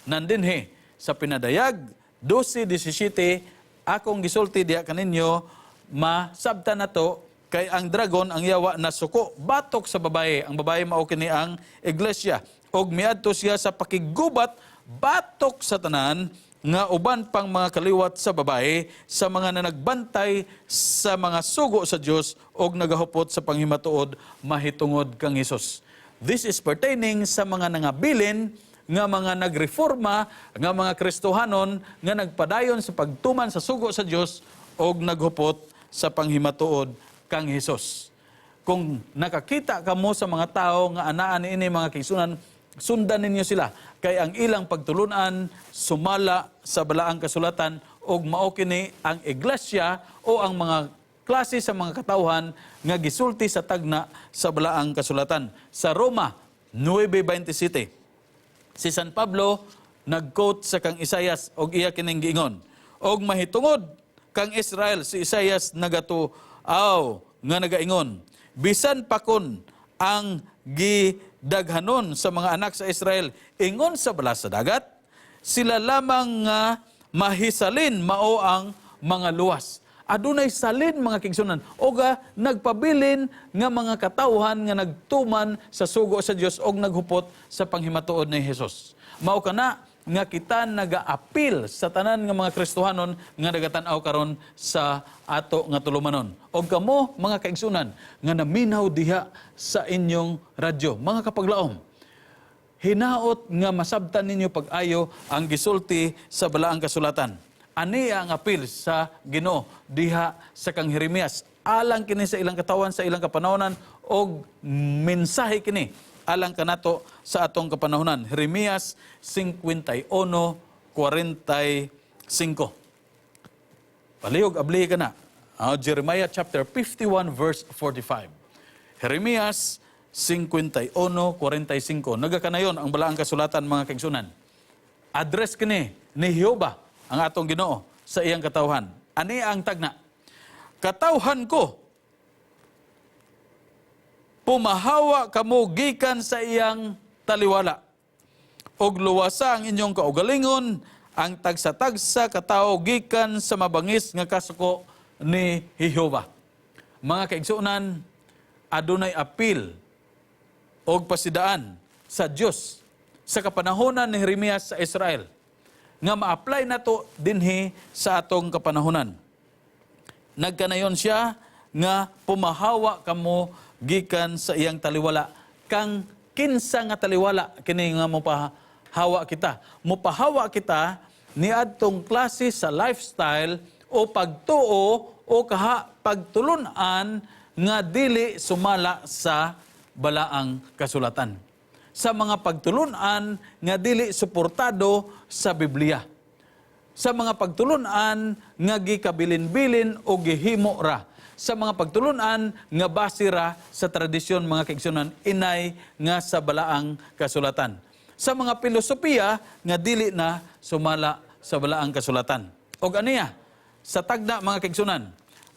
Nandinhi sa pinadayag 12:17 akong gisulti diha kaninyo masabtan nato kay ang dragon ang yawa na suko batok sa babae. Ang babae mao kini ang iglesia og miadto siya sa pakigubat batok sa tanan nga uban pang mga kaliwat sa babae sa mga nagbantay sa mga sugo sa Dios og nagahupot sa panghimatuod mahitungod kang Hesus. This is pertaining sa mga nangabilin nga mga nagreforma, nga mga Kristohanon nga nagpadayon sa pagtuman sa sugo sa Dios og naghupot sa panghimatuod kang Hesus. Kung nakakita kamo sa mga tao nga anaan ini mga kaigsunan, sundan ninyo sila kay ang ilang pagtulunan sumala sa balaang kasulatan og mao kini ang iglesia o ang mga klase sa mga katawhan nga gisulti sa tagna sa balaang kasulatan. Sa Roma 9:27 si San Pablo nag-quote sa kang Isaias og iya kining giingon, og mahitungod kang Israel si Isaias nagatuaw nga nagaingon, bisan pa kon ang gidaghanon sa mga anak sa Israel ingon sa balas sa dagat, sila lamang nga mahisalin mao ang mga luwas. Adunay salin mga kigsunan oga nagpabilin nga mga katawhan nga nagtuman sa sugo sa Dios og naghupot sa panghimatuod ni Hesus. Mao kana nga kita nagaapil sa tanan nga mga Kristohanon nga nagatan-aw karon sa ato nga tulumanon. Og kamo mga kaigsunan nga naminaw diha sa inyong radyo, mga kapaglaom, hinaot nga masabtan ninyo pag-ayo ang gisulti sa balaang kasulatan. Ani ang apil sa Ginoo diha sa kang Jeremias. Alang kini sa ilang katawan, sa ilang kapanahonan og mensahe kini alang kanato sa atong kapanahonan. Jeremias 51:45. Palihog abli ka na. Jeremiah chapter 51 verse 45. Jeremias 51:45. Nagakanayon ang balaang kasulatan mga kaigsunan. Address kini ni Jehova ang atong Ginoo sa iyang katawhan. Ani ang tagna? Katawhan ko, pumahawa kamo gikan sa iyang taliwala. Og luwasa ang inyong kaugalingon, ang tagsa-tagsa katao gikan sa mabangis nga kasuko ni Jehova. Mga kaigsunan, adunay apil og pasidaan sa Dios sa kapanahonan ni Jeremias sa Israel nga ma-apply nato dinhi sa atong kapanahonan. Nagkanayon siya nga pumahawa kamo gikan sa iyang taliwala. Kang kinsa nga taliwala kini nga mopahawa kita. Mopahawa kita niadtong klase sa lifestyle o pagtuo o pagtulunan nga dili sumala sa balaang kasulatan. Sa mga pagtulunan nga dili suportado sa Biblia. Sa mga pagtulunan nga gikabilin-bilin o gihimo ra. Sa mga pagtulunan nga base ra sa tradisyon mga kaigsunan inay nga sa balaang kasulatan. Sa mga filosofiya nga dili na sumala sa balaang kasulatan. Og aniya, sa tagna mga kaigsunan,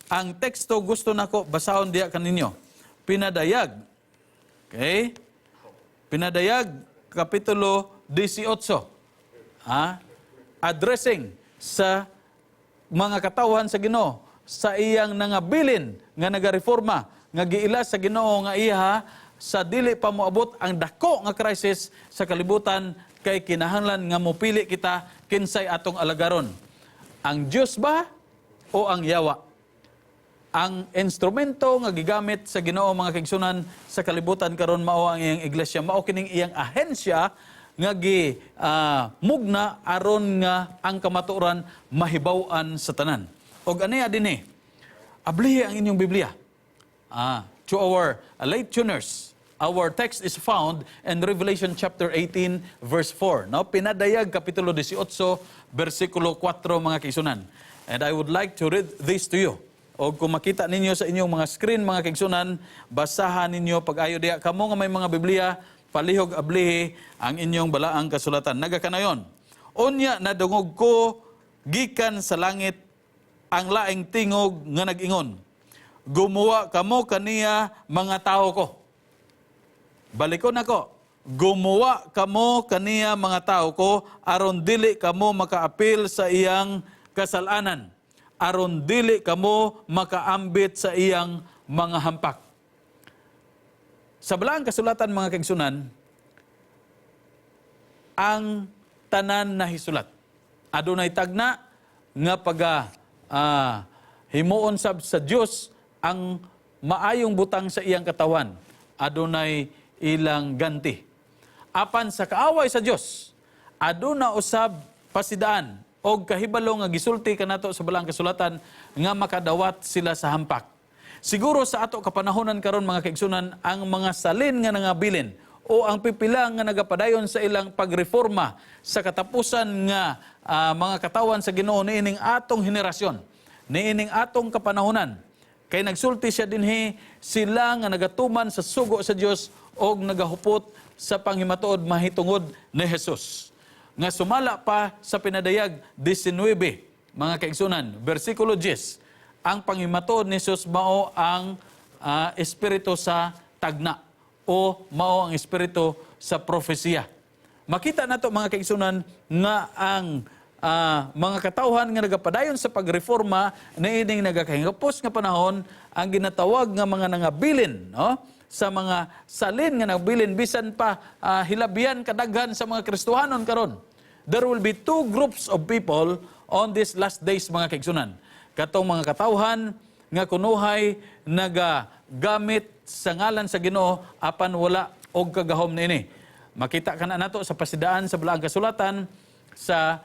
ang teksto gusto nako basahon diha kaninyo. Pinadayag. Okay? Pinadayag, Kapitulo 18. Addressing sa mga katawhan sa Ginoo, sa iyang nangabilin nga nagareforma, nga giila sa Ginoo nga iha sa dili pa moabot ang dako nga crisis sa kalibutan kay kinahanglan nga mopili kita kinsay atong alagaron. Ang Dios ba o ang yawa? Ang instrumento nga gigamit sa Ginoo mga kaigsunan sa kalibutan karon mao ang iyang iglesia, mao kining iyang ahensya nga mugna aron nga ang kamatuoran mahibaw-an sa tanan. Og aniya dinhi, ablihi ang inyong Biblia. To our late tuners, our text is found in Revelation chapter 18, verse 4. No? Pinadayag, Kapitulo 18, versikulo 4, mga kaigsunan. And I would like to read this to you. O kung makita ninyo sa inyong mga screen, mga kaigsunan, basahan ninyo pag-ayo diya. Kamo nga may mga Biblia, palihog ablihi ang inyong balaang kasulatan. Nagakanayon, unya nadungog ko, gikan sa langit, ang laing tingog nga nag-ingon. Gumawa kamo kaniya mga tao ko. Balikon ako. Gumawa kamo kaniya mga tao ko, aron dili kamo makaapil sa iyang kasalanan. Aron dili kamo makaambit sa iyang mga hampak. Sa balaang kasulatan, mga kaigsunan, ang tanan na hisulat. Adunay tagna nga himuon sab sa Dios ang maayong butang sa iyang katawan. Adunay ilang ganti. Apan sa kaaway sa Dios, aduna usab pasidaan og kahibalo nga gisulti kanato sa balaang kasulatan nga makadawat sila sa hampak. Siguro sa ato kapanahonan karon, mga kaigsunan, ang mga salin nga nangabilin o ang pipila nga nagapadayon sa ilang pagreforma sa katapusan nga mga katawan sa Ginoo niining atong henerasyon, niining atong kapanahonan. Kay nagsulti siya dinhi, sila nga nagatuman sa sugo sa Dios og nagahupot sa panghimatuod mahitungod ni Jesus. Nga sumala pa sa pinadayag 19, mga kaigsunan, versikulo 10, ang panghimatuod ni Jesus mao ang espiritu sa tagna o mao ang espiritu sa propesya. Makita nato, mga kaigsunan, nga ang mga katawhan nga nagapadayon sa pagreforma na ining nagakahingapos nga panahon ang ginatawag nga mga nangabilin, no? Sa mga salin nga nagabilin bisan pa hilabihan kadaghan sa mga Kristohanon karon. There will be two groups of people on these last days, mga kaigsunan. Katong mga katawhan nga kunuhay nagagamit sa ngalan sa Ginoo apan wala og kagahom niini. Makita kana nato sa pasidaan sa balaang kasulatan sa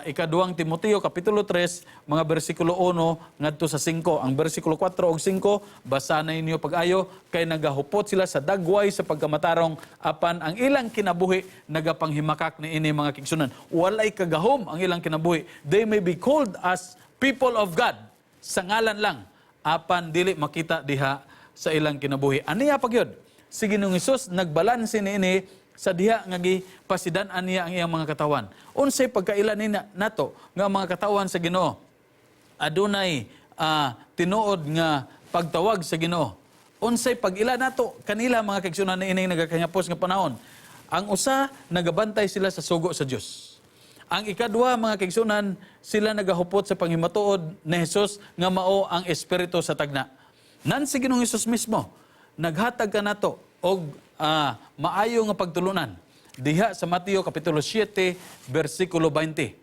ika-2 Timoteo kapitulo 3 mga bersikulo 1 ngadto sa 5. Ang bersikulo 4 ug 5 basa na ninyo pag-ayo kay nagahupot sila sa dagway sa pagkamatarong apan ang ilang kinabuhi nagapanghimakak niini, mga kaigsunan. Walay kagahom ang ilang kinabuhi. They may be called as people of God sa ngalan lang apan dili makita diha sa ilang kinabuhi. Aniya pagyud si Ginoong Hesus nagbalanse niini sa diha nga gipasidan-an niya ang iyang mga katawan. Unsay pagkaila ni nato nga mga katawan sa Ginoo adunay tinuod nga pagtawag sa Ginoo. Unsay pag-ila nato kanila, mga kaigsunan, niining nagakahingapos nga panahon. Ang usa nagabantay sila sa sugo sa Dios. Ang ikadua, mga kaigsunan, sila nagahupot sa panghimatuod ni Jesus nga mao ang espiritu sa tagna. Nan si Ginoong Hesus mismo naghatag ka nato og maayo nga pagtulunan diha sa Mateo kapitulo 7 bersikulo 20.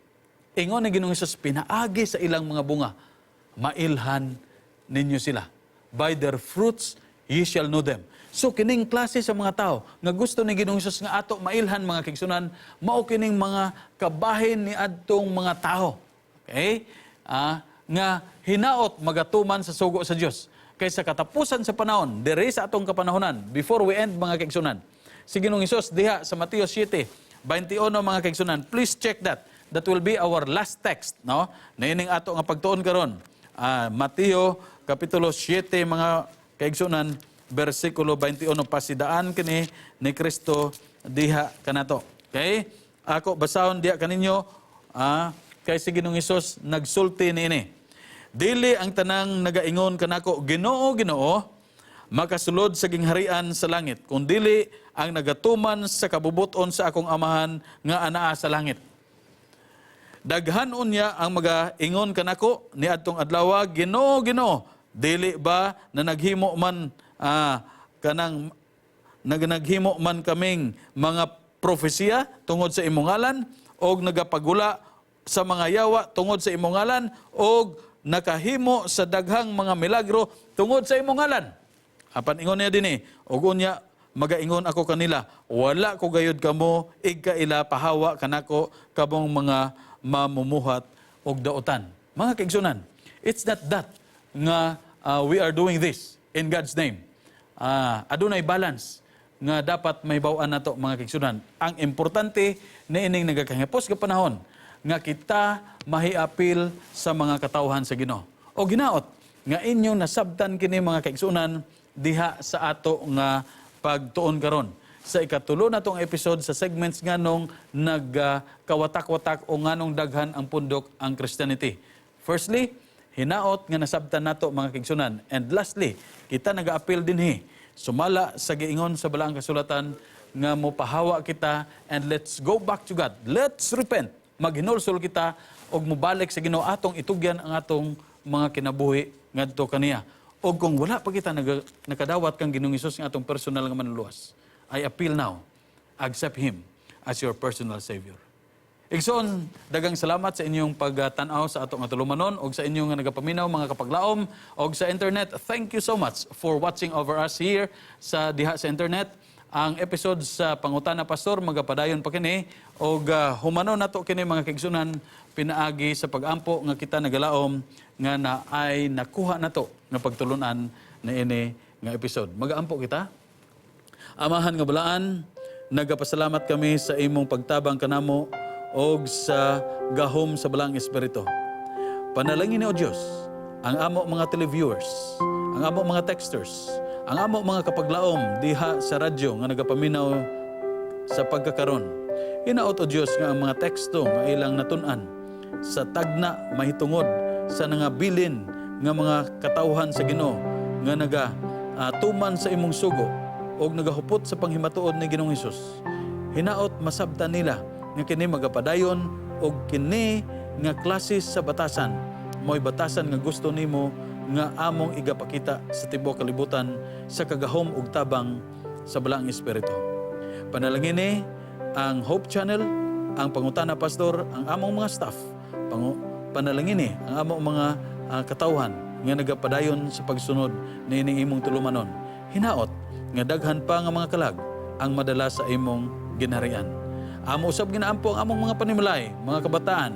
Ingon ni Ginoong Hesus, pinaagi sa ilang mga bunga, mailhan ninyo sila. By their fruits ye shall know them. So kining klase sa mga tao nga gusto ni Ginoong Hesus nga ato mailhan, mga kaigsunan, mao kining mga kabahin ni adtong mga tao. Okay? Nga hinaot magatuman sa sugo sa Dios. Kaysa katapusan sa panahon, diri sa atong kapanahonan, before we end, mga kaigsunan, si Ginoong Hesus diha sa Mateo 7:21, mga kaigsunan, please check that. That will be our last text, no? Niining ato nga pagtuon karon. Mateo kapitulo 7, mga kaigsunan, bersikulo 21, pasidaan kini ni Kristo diha kanato. Okay? Ako basahon diha kaninyo, kay si Ginoong Hesus nagsulti niini. Dili ang tanang nagaingon kanako, Ginoo, Ginoo, makasulod sa gingharian sa langit, kung dili ang nagatuman sa kabubuton sa akong amahan nga anaa sa langit. Daghan unya ang magaingon kanako ni adtong adlaw, Ginoo, Ginoo, dili ba na naghimo man naghimo man kaming mga propesya tungod sa imong ngalan, og nagapagula sa mga yawa tungod sa imong ngalan, og nakahimo sa daghang mga milagro tungod sa imong ngalan. Apan ingon niya dinhi, ug unya magaingon ako kanila, wala ko gayud kamo igkaila pahawa kanako kabong mga mamumuhat og dautan. Mga kaigsunan, It's not that nga we are doing this in God's name. Adunay balance nga dapat may bawaan nato mga kaigsunan. Ang importante niining nagakahipos ka panahon nga kita mahiapil sa mga katawhan sa Ginoo. O ginaot nga inyong nasabtan kini mga kaigsunan diha sa ato nga pagtuon karon. Sa ikatulo na tong episode sa segments nga nung nagkawatak-watak o nganong daghan ang pundok ang Christianity. Firstly, hinaot nga nasabtan nato mga kaigsunan. And lastly, kita nag-appeal dinhi. Sumala sa giingon sa balaang kasulatan nga mopahawa kita and let's go back to God. Let's repent. Maghinulsol kita og mobalik sa Ginoo atong itugyan ang atong mga kinabuhi ngadto kaniya. Og kung wala pa kita nakadawat kang Ginoong Hesus nga atong personal nga manluluwas, I appeal now, accept Him as your personal Savior. Igsoon, dagang salamat sa inyong pagtanaw sa atong tulumanon og sa inyong nga nagapaminaw mga kapaglaom og sa internet. Thank you so much for watching over us here sa diha sa internet. Ang episode sa Pangutana Pastor magapadayon pa kini og humano nato kini mga kaigsunan pinaagi sa pagampo nga kita nagalaom nga na ay nakuha nato nga pagtulunan na ini nga episode. Magaampo kita. Amahan nga balaan, nagapasalamat kami sa imong pagtabang kanamo og sa gahom sa balang espiritu. Panalangin ni O Diyos, ang amo mga televiewers, ang amo mga texters, ang amo mga kapaglaom diha sa radyo nga nagapaminaw sa pagkakaron. Hinaot O Diyos nga ang mga teksto nga ilang natun-an sa tagna mahitungod sa nangabilin nga mga katawhan sa Ginoo nga tuman sa imong sugo og nagahupot sa panghimatuod ni Ginoong Hesus. Hinaot masabtan nila nga kini magapadayon og kini nga klase sa batasan. Mo'y batasan nga gusto nimo nga among igapakita sa tibuok kalibutan sa kagahom ug tabang sa balaang espiritu. Panalangin ni ang Hope Channel, ang Pangutana Pastor, ang among mga staff. Panalangin ni ang among mga katawhan nga nagapadayon sa pagsunod ni imong tulumanon. Hinaot nga daghan pa nga mga kalag ang madala sa imong ginharian. Amo usab ginaampo ang among mga panimalay, mga kabataan,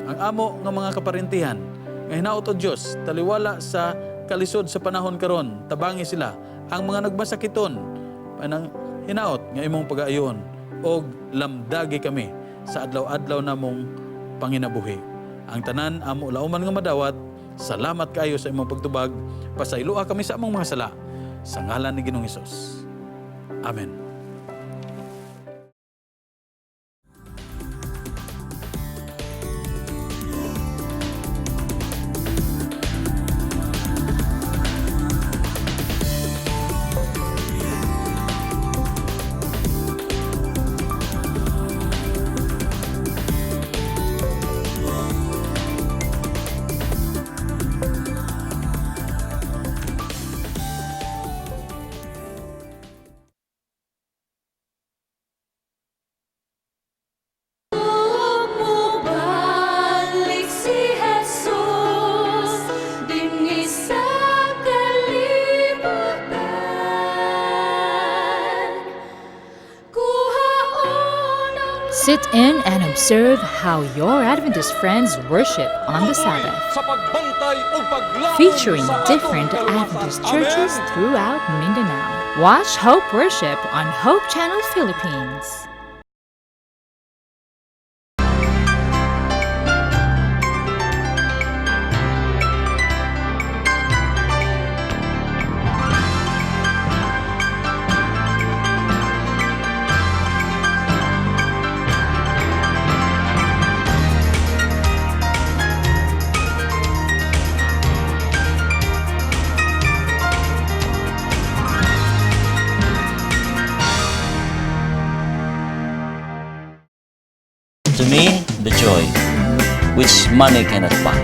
ang amo nga mga kaparintihan. Nga hinaot O Diyos, taliwala sa kalisod sa panahon karon, tabangi sila ang mga nagmasakiton. Hinaot nga imong pag-aayon og lamdagi kami sa adlaw-adlaw namong panginabuhi. Ang tanan amo lauman nga madawat. Salamat kayo sa imong pagtubag. Pasayloa kami sa among mga sala. Sa ngalan ni Ginoong Hesus. Amen. Sit in and observe how your Adventist friends worship on the Sabbath, featuring different Adventist churches throughout Mindanao. Watch Hope Worship on Hope Channel Philippines. To me, the joy which money cannot buy.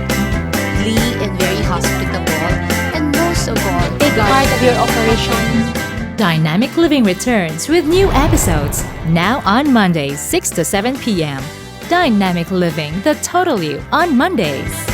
Lee and very hospitable, and most of all, big part of your operation. Dynamic Living returns with new episodes now on Mondays 6 to 7 p.m. Dynamic Living, the Total You on Mondays.